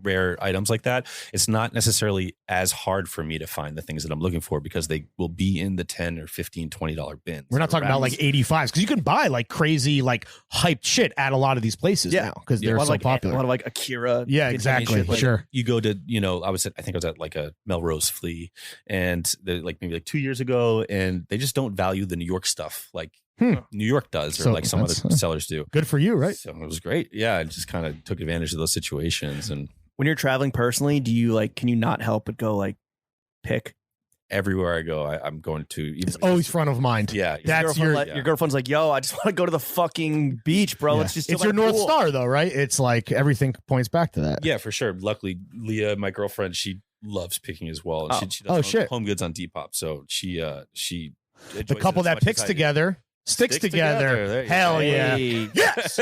rare items like that. It's not necessarily as hard for me to find the things that I'm looking for because they will be in the $10 or $15, $20 bins. We're not talking about like 85s because you can buy like crazy, like hyped shit at a lot of these places now because they're so popular. A lot of like Akira. Yeah, exactly. Shit, like, sure. You go to, I think I was at like a Melrose Flea and maybe like 2 years ago, and they just don't value the New York stuff like New York does, or like some other sellers do. Good for you, right? So it was great. Yeah, I just kind of took advantage of those situations. And when you're traveling personally, do you can you not help but go like pick? Everywhere I go, I'm going to. It's always front of mind. Yeah, that's your girlfriend's like, yo, I just want to go to the fucking beach, bro. Let's just. It's your North Star, though, right? It's like everything points back to that. Yeah, for sure. Luckily, Leah, my girlfriend, she loves picking as well. And she does home goods on Depop, so she. The couple that picks together. Sticks together. Hell yeah. Yes.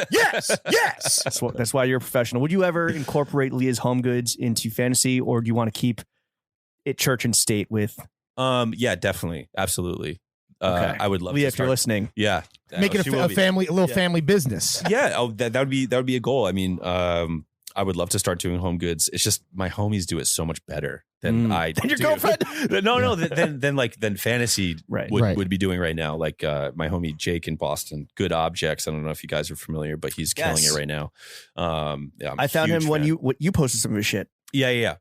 That's why you're a professional. Would you ever incorporate Leah's home goods into fantasy, or do you want to keep it church and state with? Yeah, definitely. Absolutely. Okay. I would love Leah, to if you're listening. Yeah. Make it a family business. Yeah. Oh, that would be a goal. I mean, I would love to start doing home goods. It's just my homies do it so much better than I do. Than your girlfriend? Than fantasy would be doing right now. Like my homie Jake in Boston, Good Objects. I don't know if you guys are familiar, but he's killing it right now. I found him when you posted some of his shit. Yeah.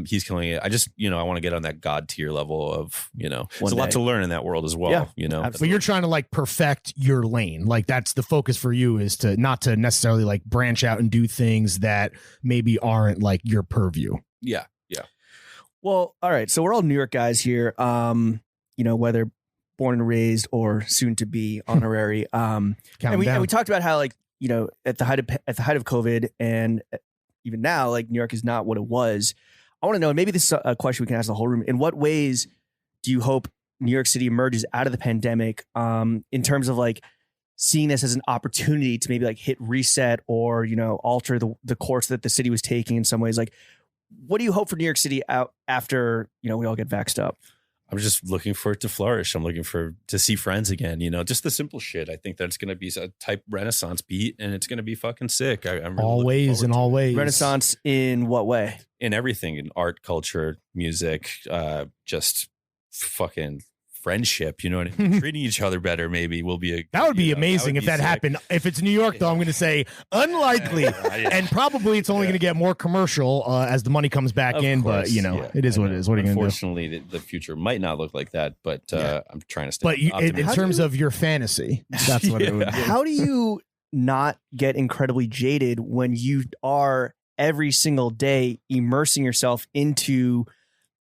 He's killing it. I just, I want to get on that God tier level of, there's a lot to learn in that world as well. Yeah, but you're trying to like perfect your lane. Like that's the focus for you, is to not to necessarily like branch out and do things that maybe aren't like your purview. Yeah. Well, all right. So we're all New York guys here. Whether born and raised or soon to be honorary. And we talked about how at the height of COVID and even now, like New York is not what it was. I want to know, and maybe this is a question we can ask the whole room. In what ways do you hope New York City emerges out of the pandemic in terms of like seeing this as an opportunity to maybe like hit reset or, alter the course that the city was taking in some ways? Like, what do you hope for New York City out after, we all get vaxxed up? I'm just looking for it to flourish. I'm looking to see friends again, just the simple shit. I think that's going to be a type Renaissance beat, and it's going to be fucking sick. I'm really always. Renaissance in what way? In everything, in art, culture, music, just fucking friendship. You know what I mean? Treating each other better maybe will be that would be amazing if that happened. If it's New York, though, I'm going to say unlikely, and probably it's only going to get more commercial as the money comes back in. But it is what it is. What are you going to do? Unfortunately, the future might not look like that. But I'm trying to stay. But in terms of your fantasy, that's what it would be. How do you not get incredibly jaded when you are every single day immersing yourself into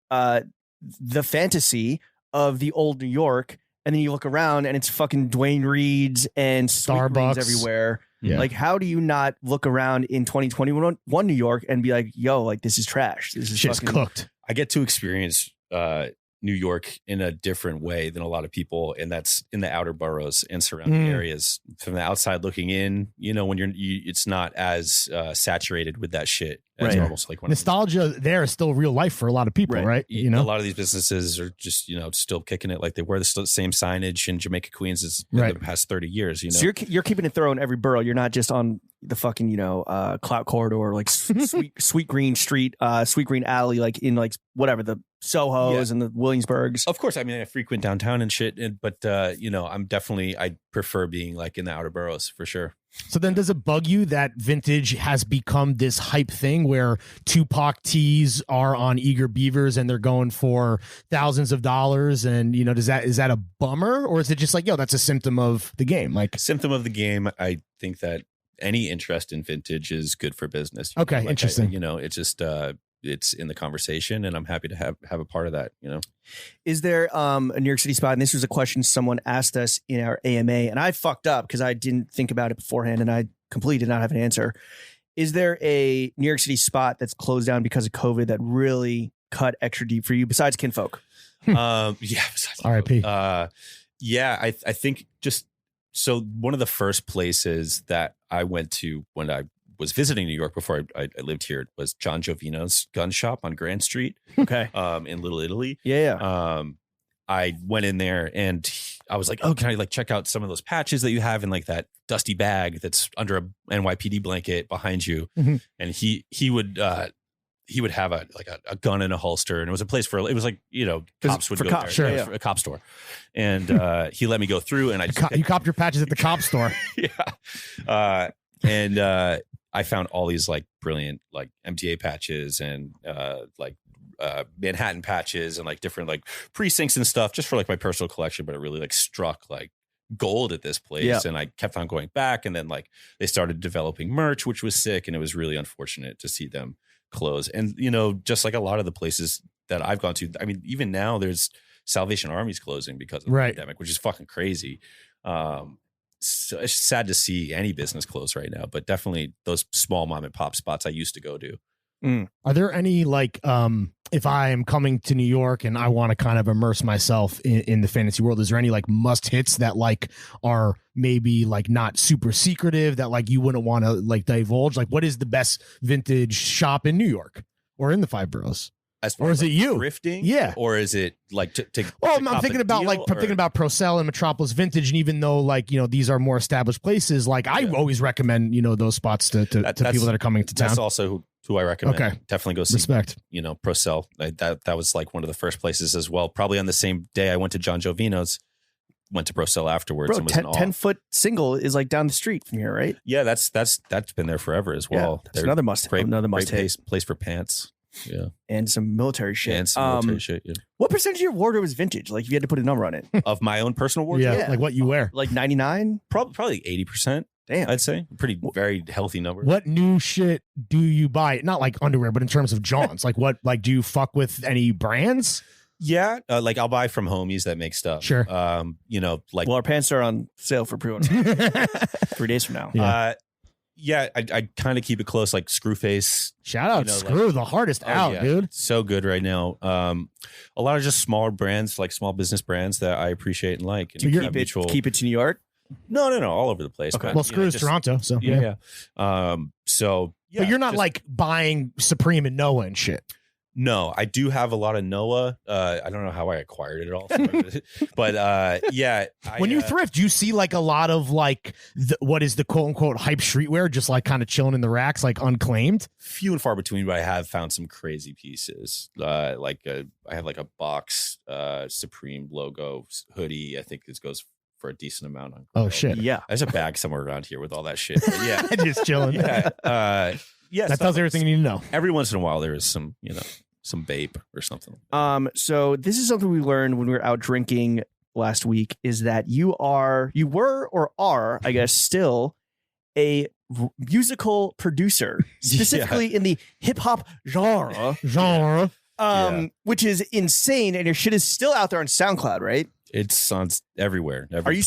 the fantasy of the old New York, and then you look around and it's fucking Dwayne Reed's and Starbucks everywhere? Yeah. Like, how do you not look around in 2021 New York and be like, yo, like this is trash. This is shit's cooked. I get to experience New York in a different way than a lot of people, and that's in the outer boroughs and surrounding areas. From the outside looking in, when it's not as saturated with that shit as normal. So like nostalgia there is still real life for a lot of people, right? A lot of these businesses are just still kicking it. Like they wear the same signage in Jamaica, Queens as the past 30 years. So you're keeping it thorough in every borough. You're not just on the fucking Clout Corridor, like Sweet Green Street, Sweet Green Alley, like in like whatever the Sohos and the Williamsburgs. Of course, I mean I frequent downtown and shit, but I prefer being like in the outer boroughs for sure. So then does it bug you that vintage has become this hype thing where Tupac tees are on Eager Beavers and they're going for thousands of dollars? And, is that a bummer, or is it just like, yo, that's a symptom of the game? Like symptom of the game. I think that any interest in vintage is good for business. Okay. Interesting. It's just, it's in the conversation, and I'm happy to have a part of that. Is there a New York City spot? And this was a question someone asked us in our AMA, and I fucked up because I didn't think about it beforehand, and I completely did not have an answer. Is there a New York City spot that's closed down because of COVID that really cut extra deep for you besides Kinfolk? Besides R.I.P. I think just so one of the first places that I went to when I was visiting New York before I lived here was John Giovino's gun shop on Grand Street. Okay. In Little Italy. Yeah. I went in there and I was like, oh, can I like check out some of those patches that you have in like that dusty bag that's under a NYPD blanket behind you? Mhm. And he would have a gun in a holster, and it was a place for, it was like, cops would for go cops, there. sure, It was yeah. a cop store. And he let me go through, and You copped your patches at the cop store. yeah. And I found all these like brilliant like MTA patches and Manhattan patches and like different like precincts and stuff just for like my personal collection, but it really like struck like gold at this place. Yeah. And I kept on going back, and then like they started developing merch, which was sick, and it was really unfortunate to see them close. And just like a lot of the places that I've gone to, I mean, even now there's Salvation Army's closing because of the pandemic, which is fucking crazy. So it's sad to see any business close right now, but definitely those small mom and pop spots I used to go to. Are there any like if I am coming to New York and I want to kind of immerse myself in the fantasy world, is there any like must hits that like are maybe like not super secretive that like you wouldn't want to like divulge? Like what is the best vintage shop in New York or in the five boroughs? Or is it you thrifting? Yeah. Or is it like to well, to I'm thinking about like I'm thinking about Procel and Metropolis Vintage, and even though like these are more established places, like I always recommend those spots to people that are coming to town. That's also who I recommend. Okay. Definitely go see. Respect. Procel. That was like one of the first places as well. Probably on the same day I went to John Giovino's, went to Procel afterwards. Bro, and was in awe. 10-foot single is like down the street from here, right? Yeah, that's been there forever as well. Yeah, that's another must great hit. place for pants. Yeah, and some military shit. And some military shit. Yeah. What percentage of your wardrobe is vintage? Like if you had to put a number on it, of my own personal wardrobe, yeah, like what you wear, like 99, probably 80%. Damn, I'd say very healthy number. What new shit do you buy? Not like underwear, but in terms of Johns, like what? Like do you fuck with any brands? Yeah, like I'll buy from homies that make stuff. Sure. Like well, our pants are on sale for pre-order 3 days from now. Yeah. I kind of keep it close, like Screwface. Shout out Screw, the hardest out, dude. So good right now. A lot of just smaller brands, like small business brands that I appreciate and like. So keep it to New York? No, all over the place. Okay. Well, Screw is Toronto, so yeah. So yeah, but you're not like buying Supreme and Noah and shit. No, I do have a lot of Noah. I don't know how I acquired it all, but yeah. When you thrift, you see like a lot of like what is the quote unquote hype streetwear, just like kind of chilling in the racks, like unclaimed. Few and far between, but I have found some crazy pieces. I have like a box Supreme logo hoodie. I think this goes for a decent amount on. Oh shit! Yeah, there's a bag somewhere around here with all that shit. But yeah, just chilling. Yeah. Yes, that tells everything you need to know. Every once in a while, there is some, some vape or something. So this is something we learned when we were out drinking last week, is that you were or are, I guess, still a musical producer, specifically in the hip hop genre, which is insane. And your shit is still out there on SoundCloud, right? It's on everywhere. Are you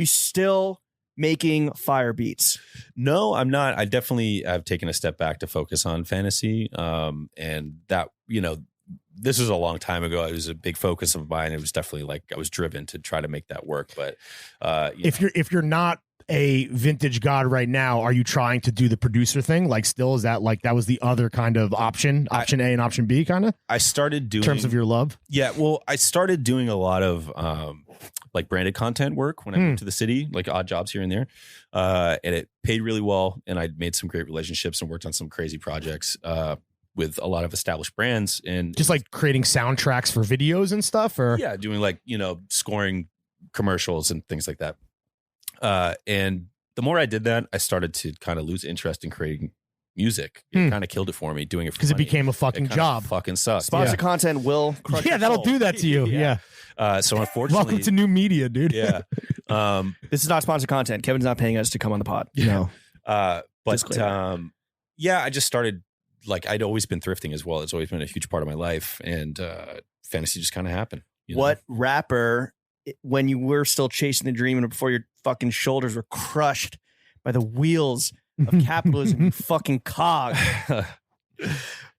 still making fire beats? No, I'm not. I definitely have taken a step back to focus on fantasy. And that, this was a long time ago. It was a big focus of mine. It was definitely like I was driven to try to make that work. But if you're not a vintage god right now, are you trying to do the producer thing? Like still, is that like that was the other kind of option A and option B kind of? I started doing, in terms of your love. Yeah. Well, I started doing a lot of like branded content work when I moved to the city, like odd jobs here and there. And it paid really well. And I made some great relationships and worked on some crazy projects with a lot of established brands. And just like creating soundtracks for videos and stuff, or doing like, scoring commercials and things like that. And the more I did that, I started to kind of lose interest in creating music. It kind of killed it for me doing it because it became a fucking job. Fucking sucks. Sponsor content will crush your that'll soul. do that to you. So unfortunately, welcome to new media, dude. Yeah. This is not sponsored content. Kevin's not paying us to come on the pod. No. But I just started, like, I'd always been thrifting as well. It's always been a huge part of my life, and fantasy just kind of happened. What rapper, when you were still chasing the dream and before your fucking shoulders were crushed by the wheels of capitalism, you fucking cog,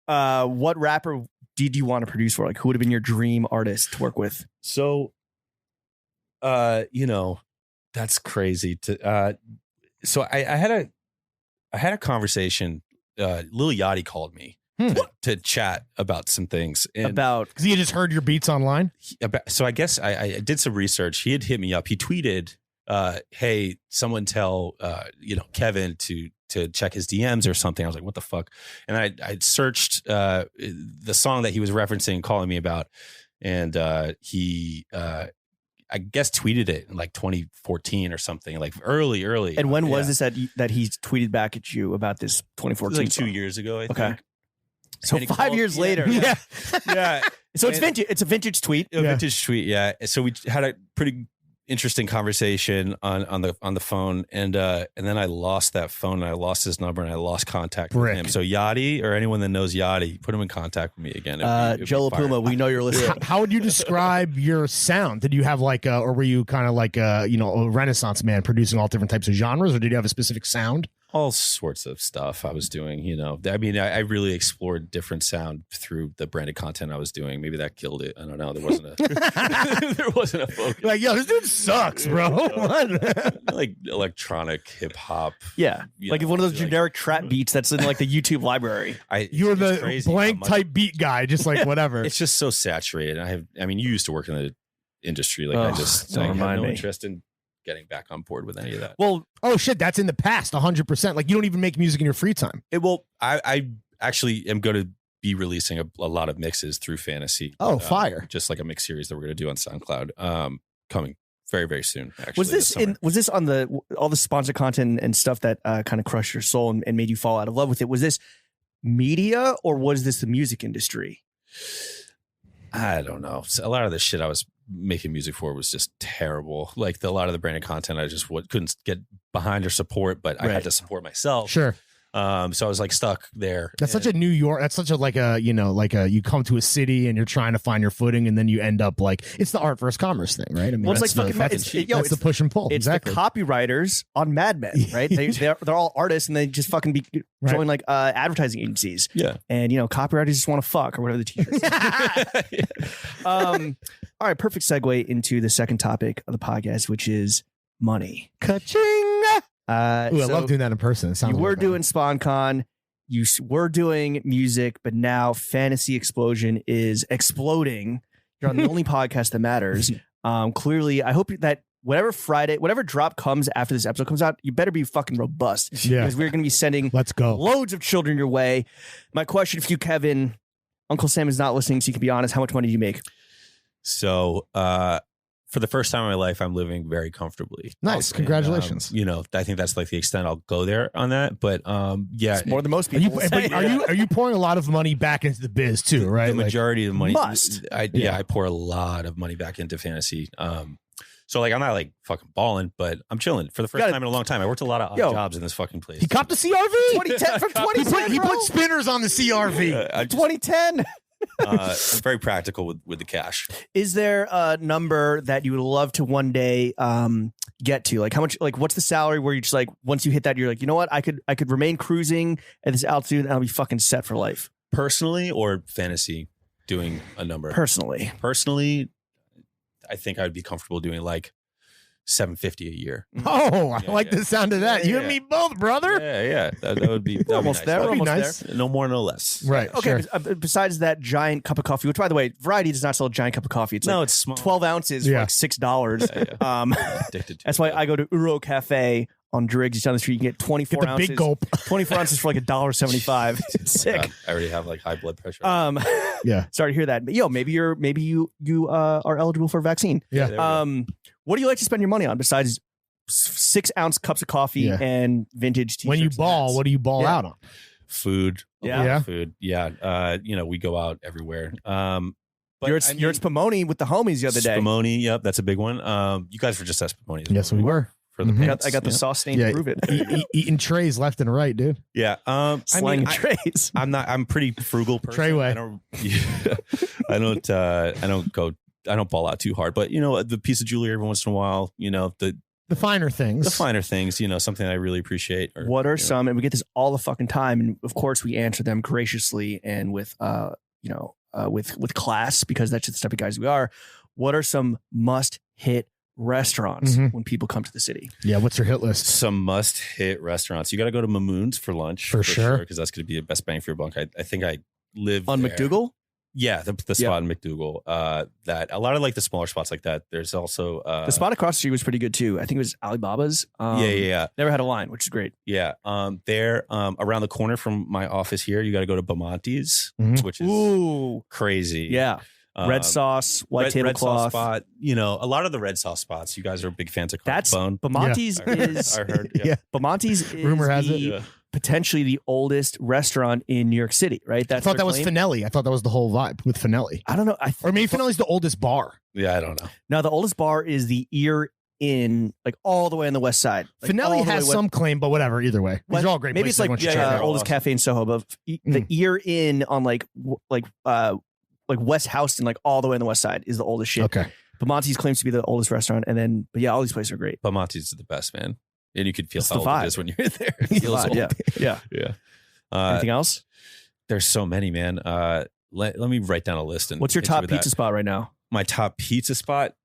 what rapper did you want to produce for? Like, who would have been your dream artist to work with? So, that's crazy. So I had I had a conversation. Lil Yachty called me to chat about some things. About because he had just heard your beats online. So I guess I did some research. He had hit me up. He tweeted, "Hey, someone tell Kevin to check his DMs or something." I was like, "What the fuck?" And I searched the song that he was referencing, calling me about, and he I guess tweeted it in like 2014 or something, like early. and when was this that he tweeted back at you about this 2014? It was like 2 years ago, I think. Okay. So And he 5 called- years yeah, later. Yeah. Yeah. So it's vintage. It's a vintage tweet. A vintage tweet, yeah. So we had a pretty interesting conversation on the phone, and then I lost that phone, and I lost his number, and I lost contact with him. So Yachty, or anyone that knows Yachty, put him in contact with me again. Joe Puma, we know you're listening. How would you describe your sound? Did you have like or were you kind of like a Renaissance man producing all different types of genres, or did you have a specific sound? All sorts of stuff I was doing, I mean, I really explored different sound through the branded content I was doing. Maybe that killed it. I don't know. There wasn't a focus. Like, yo, this dude sucks, bro. What? Like electronic hip hop. Yeah, like one of those generic trap beats that's in like the YouTube library. You're the blank type beat guy, just like whatever. It's just so saturated. I mean, you used to work in the industry. Like I have no interest in getting back on board with any of that. Well, oh shit, that's in the past 100%. Like you don't even make music in your free time. I actually am going to be releasing a lot of mixes through Fantasy. Fire. Just like a mix series that we're going to do on SoundCloud coming very, very soon. Actually, was this on all the sponsored content and stuff that kind of crushed your soul and made you fall out of love with it? Was this media or was this the music industry? I don't know. A lot of the shit I was making music for was just terrible. Like a lot of the branded content I just couldn't get behind or support, but I had to support myself. Sure. So I was like stuck there. That's such a New York. That's such a you come to a city and you're trying to find your footing, and then you end up like it's the art versus commerce thing, right? I mean, well, it's like that's the push and pull. It's exactly. the copywriters on Mad Men, right? They're all artists and they just fucking join like advertising agencies. Yeah, and copywriters just want to fuck or whatever the t-shirt says. All right, perfect segue into the second topic of the podcast, which is money. Ka-ching! I So love doing that in person. It sounds you were doing SpawnCon, you were doing music, but now Fantasy Explosion is exploding. You're on the only podcast that matters. Clearly, I hope that whatever drop comes after this episode comes out, you better be fucking robust. Yeah. Because we're going to be sending loads of children your way. My question for you, Kevin, Uncle Sam is not listening, so you can be honest. How much money do you make? So, for the first time in my life, I'm living very comfortably. Nice. Congratulations. I think that's like the extent I'll go there on that. But yeah, it's more than most people. Are you pouring a lot of money back into the biz too, right? The majority of the money. Must. I pour a lot of money back into Fantasy. So like I'm not like fucking balling, but I'm chilling for the first time in a long time. I worked a lot of odd jobs in this fucking place. He copped the CRV 2010 from 2010. He put spinners on the CRV. 2010. I'm very practical with the cash. Is there a number that you would love to one day get to? Like how much? Like what's the salary where you just like once you hit that, you're like, you know what? I could remain cruising at this altitude and I'll be fucking set for life. Personally or Fantasy doing a number? Personally, I think I would be comfortable doing like $750 a year. Oh, I like the sound of that. You and me both, brother. Yeah. That would be almost there. That'd be Almost nice. No more, no less. Right. Okay. Sure. Besides that giant cup of coffee, which by the way, Variety does not sell a giant cup of coffee. It's it's small. 12 ounces for like $6. Yeah. Addicted to That's why I go to Uro Cafe on Driggs down the street. You get 24 ounces. Big gulp. 24 ounces for like $1.75. It's sick. God, I already have like high blood pressure. Yeah. Sorry to hear that. But maybe you are eligible for a vaccine. Yeah. What do you like to spend your money on besides 6-ounce cups of coffee and vintage t-shirts? When you ball, what do you ball out on? Food. Yeah. Food. Yeah. We go out everywhere. But you're at Spumoni with the homies the other day. Spumoni, yep, that's a big one. You guys were just at Spumoni. Yes, we were. For the pants. I got the sauce stain to prove it. Eating trays left and right, dude. Yeah. Slanging trays. I'm pretty frugal person. Treyway. I don't ball out too hard, but the piece of jewelry every once in a while, the finer things. Something I really appreciate. What are some, and we get this all the fucking time, and of course we answer them graciously and with class, because that's just the type of guys we are. What are some must hit restaurants Mhm. when people come to the city? Yeah, what's your hit list? Some must hit restaurants. You got to go to Mamoon's for lunch For sure. because that's going to be the best bang for your buck. I think I live On there. McDougal? Yeah, the spot in McDougal. That a lot of like the smaller spots like that. There's also The spot across the street was pretty good too. I think it was Alibaba's. yeah. Never had a line, which is great. Yeah. There, around the corner from my office here, you got to go to Bamonti's, Mhm. which is Ooh. crazy. Yeah. Red sauce, white red tablecloth. sauce spot. You know, a lot of the red sauce spots. You guys are big fans of That's Bone. Bamonti's I heard- is I heard. Yeah. Bamonti's is Rumor has it. Yeah. potentially the oldest restaurant in New York City, right? I That's thought their that was claim. Finelli. I thought that was the whole vibe with Finelli. I don't know. Or maybe Finelli's the oldest bar. Yeah, I don't know. Now the oldest bar is the Ear Inn, like all the way on the west side. Like, all Finelli the way has west- some claim, but whatever. Either way, these are all great. Maybe it's places like everyone should check yeah, out. oldest awesome. cafe in Soho, but the Ear Inn on like West Houston, like all the way on the west side, is the oldest shit. Okay. Bamonti's claims to be the oldest restaurant, and then all these places are great. Bamonti's is the best, man. And you could feel It's the how old vibe. it is when you're there. It The feels vibe, old. yeah. Yeah. Anything else? There's so many, man. Let me write down a list. And What's your hit you top with pizza that. spot right now? My top pizza spot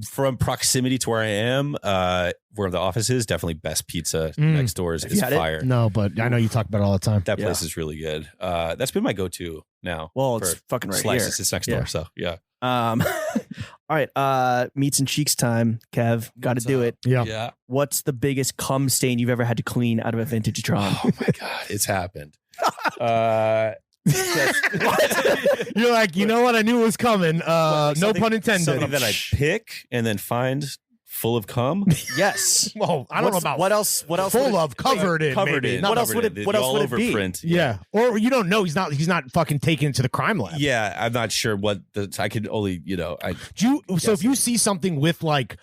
from proximity to where I am, where the office is, definitely best pizza next door is Have you had it? fire. No, but I know you talk about it all the time. That Yeah. place is really good. That's been my go-to now. Well, for it's fucking right slices. here. It's next Yeah. door. So yeah. All right. Meats and cheeks time, Kev. Got to What's do up? it. Yeah. Yeah. What's the biggest cum stain you've ever had to clean out of a vintage Tron? Oh my God. It's happened. You're like, you know what? I knew it was coming. No Something- pun intended. Something that I pick and then find full of cum. Yes. Well, I don't know about what else. What else? full would it- of, covered in, Covered maybe. in. Not What else covered would in. it- what else all would it over be? print. Yeah. Or you don't know. He's not fucking taken it to the crime lab. Yeah, I'm not sure what I could only, I Do you, so Yes. if you see something with like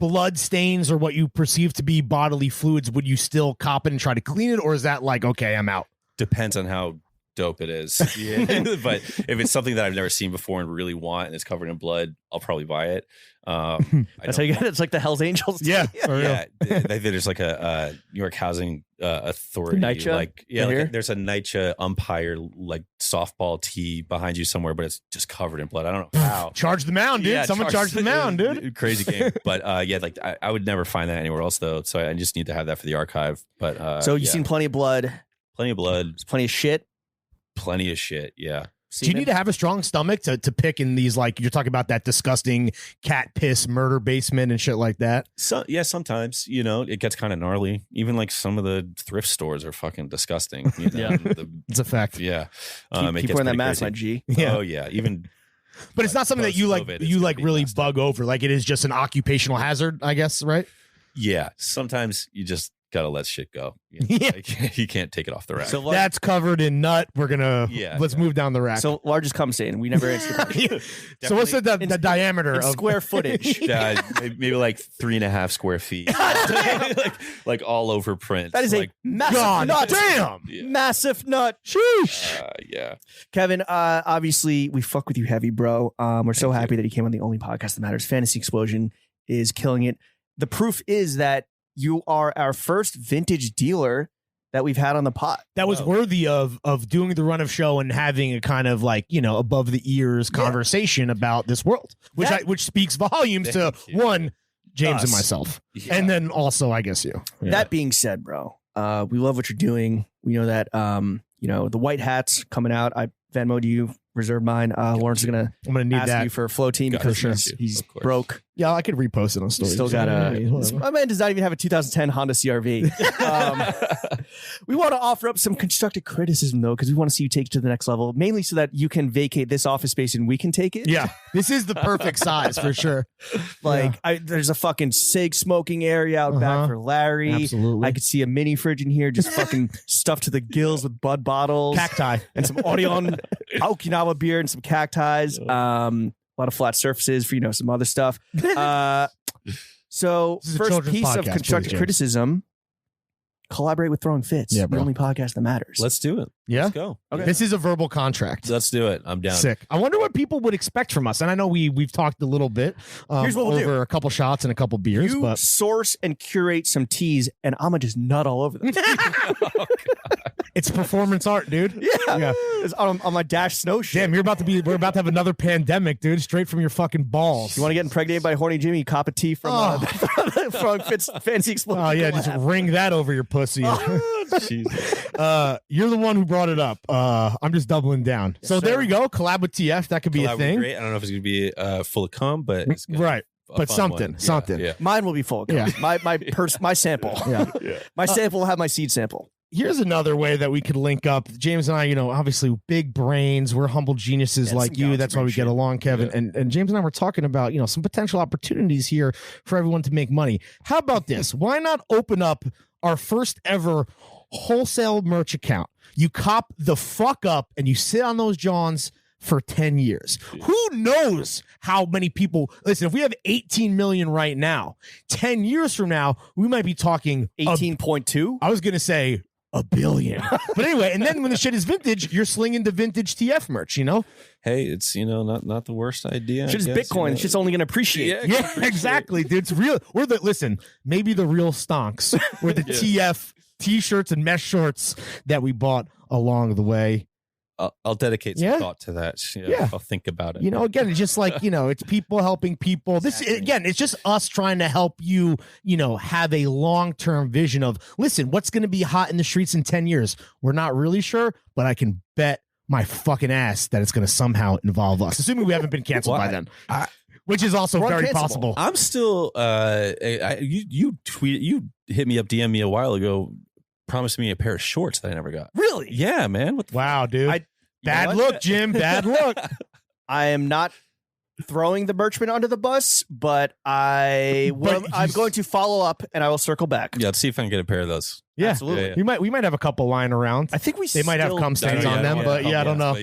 blood stains or what you perceive to be bodily fluids, would you still cop it and try to clean it? Or is that like, okay, I'm out? depends on how dope it is. Yeah. But if it's something that I've never seen before and really want and it's covered in blood, I'll probably buy it. That's how you get it. It's like the Hell's Angels. Yeah. For real. Yeah, I think there's like a New York Housing Authority. NYCHA? Like, yeah, Right like here? there's a NYCHA umpire like softball tee behind you somewhere, but it's just covered in blood. I don't know how. Charge the mound, dude. Yeah, Someone charge the mound, dude. Crazy game. But yeah, like I would never find that anywhere else though. So I just need to have that for the archive. But So you've yeah. seen plenty of blood, plenty of blood, plenty of shit. plenty of shit. Yeah. Do you need to have a strong stomach to pick in these, like, you're talking about that disgusting cat piss murder basement and shit like that? So yeah, sometimes it gets kind of gnarly. Even like some of the thrift stores are fucking disgusting. Yeah. It's a fact. Yeah. keep it gets wearing that pretty mask, crazy. my G? Yeah. Oh yeah. Even But it's not something that you like, post-COVID, it's gonna be really messed up. bug over. Like, it is just an occupational hazard, I guess, right? yeah. Sometimes you just gotta let shit go. Yeah. Like, you can't take it off the rack. So That's covered in nut. We're gonna let's Yeah. move down the rack. So largest cum stain. We never answered the question. So what's the In- diameter In of square footage. Yeah, maybe like 3.5 square feet, like all over print. That is like, a massive God nut. damn. yeah. Massive nut. Sheesh. Yeah. Kevin, obviously we fuck with you heavy, bro. We're so Thank happy that you came on the only podcast that matters. Fantasy Explosion is killing it. The proof is that you are our first vintage dealer that we've had on the pod. That was Wow. worthy of doing the run of show and having a kind of like, above the ears conversation about this world, which speaks volumes to Thank you. one, James and Us. myself. Yeah. And then also, I guess you. That being said, bro, we love what you're doing. We know that, the white hats coming out. I Venmo'd you, reserved mine. Lawrence is going to I'm going to need ask that. you for a flow team Got because it. he's Of course. broke. Yeah, I could repost it on stories. Still got Whatever. my man does not even have a 2010 Honda CRV. We want to offer up some constructive criticism though, because we want to see you take it to the next level, mainly so that you can vacate this office space and we can take it. Yeah, this is the perfect size for sure. Like there's a fucking cig smoking area out back for Larry. Absolutely. I could see a mini fridge in here just fucking stuffed to the gills with Bud bottles. Cacti. And some Orion Okinawa beer and some cacti. A lot of flat surfaces for, some other stuff. So This is a first children's piece of podcast, constructive please, James. criticism, collaborate with Throwing Fits, Yeah, the bro. only podcast that matters. Let's do it. Yeah. Let's go. Okay. This is a verbal contract. Let's do it. I'm down. Sick. I wonder what people would expect from us. And I know we've talked a little bit Here's what we'll over do. a couple shots and a couple beers, You but source and curate some teas, and I'm gonna just nut all over them. it's performance art, dude. Yeah. It's on my Dash snow shit. Damn, we're about to have another pandemic, dude, straight from your fucking balls. You want to get impregnated by horny Jimmy? Cop a tea from from Fancy Explosion. Oh yeah, just ring that over your pussy. You're the one who brought it up. I'm just doubling down. Yes, so sir. there we go. Collab with TF. That could be Collab a would be thing. great. I don't know if it's gonna be full of cum, but it's gonna Right. be a But fun something, one. something. Yeah. Mine will be full. Yeah. My sample. Yeah. My sample will have my seed sample. Here's another way that we could link up. James and I, obviously big brains. We're humble geniuses Yeah, like some you. galaxy That's why we brain get shit. along, Kevin. And James and I were talking about, some potential opportunities here for everyone to make money. How about this? Why not open up our first ever wholesale merch account? You cop the fuck up and you sit on those Johns for 10 years. Who knows how many people listen, if we have 18 million right now, 10 years from now, we might be talking 18.2. I was going to say $1 billion. But anyway, and then when the shit is vintage, you're slinging the vintage TF merch, Hey, it's not the worst idea. Shit is I guess, Bitcoin. It's just only going to appreciate. Yeah, exactly, dude. It's real. Maybe the real stonks were the TF t-shirts and mesh shorts that we bought along the way. I'll dedicate some Yeah. thought to that. Yeah. I'll think about it. Again, it's just like, it's people helping people. It's just us trying to help you, have a long-term vision of, listen, what's going to be hot in the streets in 10 years? We're not really sure, but I can bet my fucking ass that it's going to somehow involve us, assuming we haven't been canceled by then. Which is also We're very uncancelable. possible. I'm still you hit me up, DM me a while ago, promised me a pair of shorts that I never got. Really? Yeah, man. What the Wow, dude. I- Bad You know what? look, Jim. Bad look. I am not throwing the merchman under the bus, but I'm going to follow up and I will circle back. Yeah, let's see if I can get a pair of those. Yeah, Absolutely. Yeah. we might have a couple lying around. I think They might have cum stains on them, but yeah, I don't know.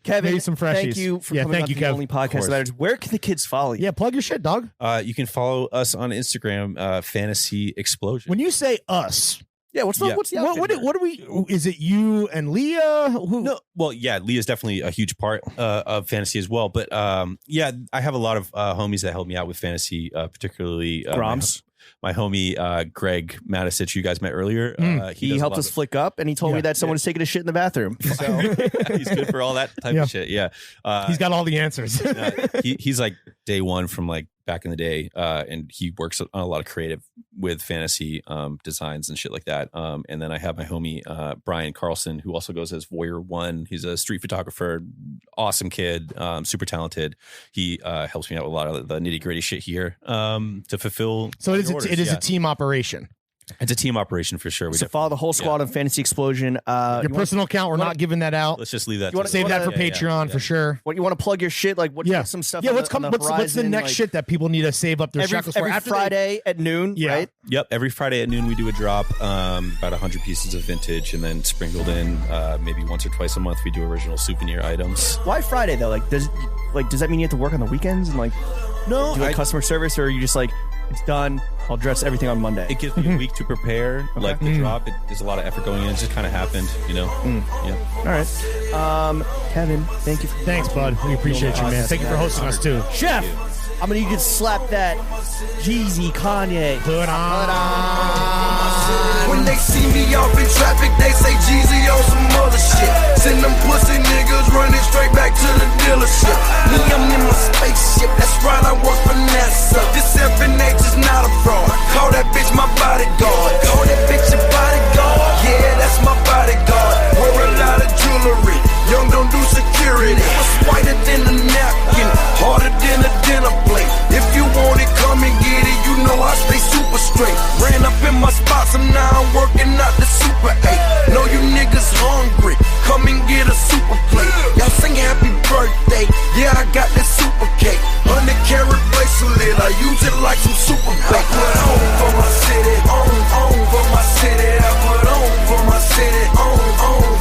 Kevin, Maybe some freshies. thank you for coming thank on you, to the Kev. only podcast that matters. Where can the kids follow you? Yeah, plug your shit, dog. You can follow us on Instagram, Fantasy Explosion. When you say us, Yeah, what's the Yeah. outfit what here? are we? Is it you and Leah? Who? No, well, yeah, Leah's definitely a huge part of fantasy as well. But yeah, I have a lot of homies that help me out with fantasy, particularly Groms. my homie Greg Matisich, you guys met earlier. He does a helped lot us of- flick up and he told me Yeah. that someone was taking a shit in the bathroom. So He's good for all that type Yeah. of shit. Yeah, He's got all the answers. he's like day one from like back in the day, and he works on a lot of creative with fantasy designs and shit like that. And then I have my homie Brian Carlson, who also goes as Voyeur One. He's a street photographer, awesome kid, super talented. He helps me out with a lot of the nitty gritty shit here to fulfill. So it is. orders. It is Yeah. a team operation. It's a team operation for sure. We so follow the whole squad on Fantasy Explosion. Your You personal account. We're not giving that out. Let's just leave that. You wanna- to Save that for Yeah, Patreon for sure. What you want to plug your shit? Like what? Yeah. Some stuff. Yeah, on what's the, on coming? the What's the horizon, next like, shit that people need to save up their shekels for? every After Friday at noon, Yeah. right? Yep, every Friday at noon we do a drop, about 100 pieces of vintage, and then sprinkled in maybe once or twice a month we do original souvenir items. Why Friday though? Like does that mean you have to work on the weekends and like No, do like customer service, or are you just like it's done? I'll dress everything on Monday. it gives me a week to prepare. Like the drop, there's a lot of effort going in. It just kind of happened, Yeah. All right, Kevin, thank you. For Thanks, bud. We appreciate you, man. Thank you for hosting us too. Chef. I'm gonna need you to slap that Jeezy Kanye. Put on. When they see me off in traffic, they say Jeezy on some other shit. Send them pussy niggas running straight back to the dealership. Me, I'm in my spaceship, that's right, I work for NASA. This FNH is not a fraud. Call that bitch my bodyguard. Call that bitch your bodyguard. Yeah, that's my bodyguard. Wear a lot of jewelry. Young don't do security. What's whiter than a napkin? Harder than a dinner plate. If you want it, come and get it. You know I stay super straight. Ran up in my spots and now I'm working out the Super 8. Know you niggas hungry. Come and get a super plate. Y'all sing happy birthday. Yeah, I got this super cake. 100 carat bracelet. I use it like some super bait. I put on for my city. On for my city. I put on for my city. On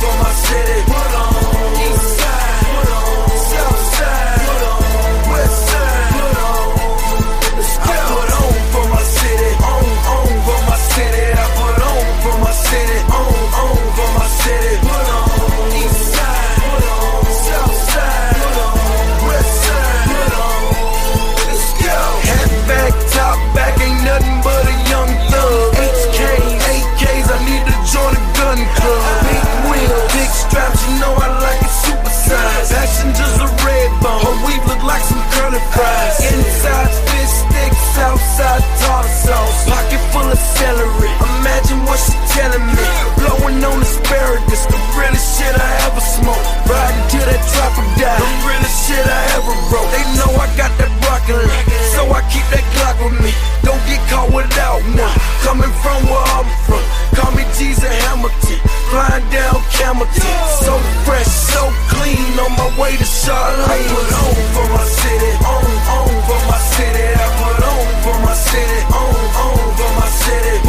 for my city. Put on. East side. Put on. South side. Put on. West side. Put on. Let's go. I put on for my city. On for my city. I put on for my city. On for my city. Hamilton. So fresh, so clean, on my way to Charlotte. I put on for my city, on for my city. I put on for my city, on for my city.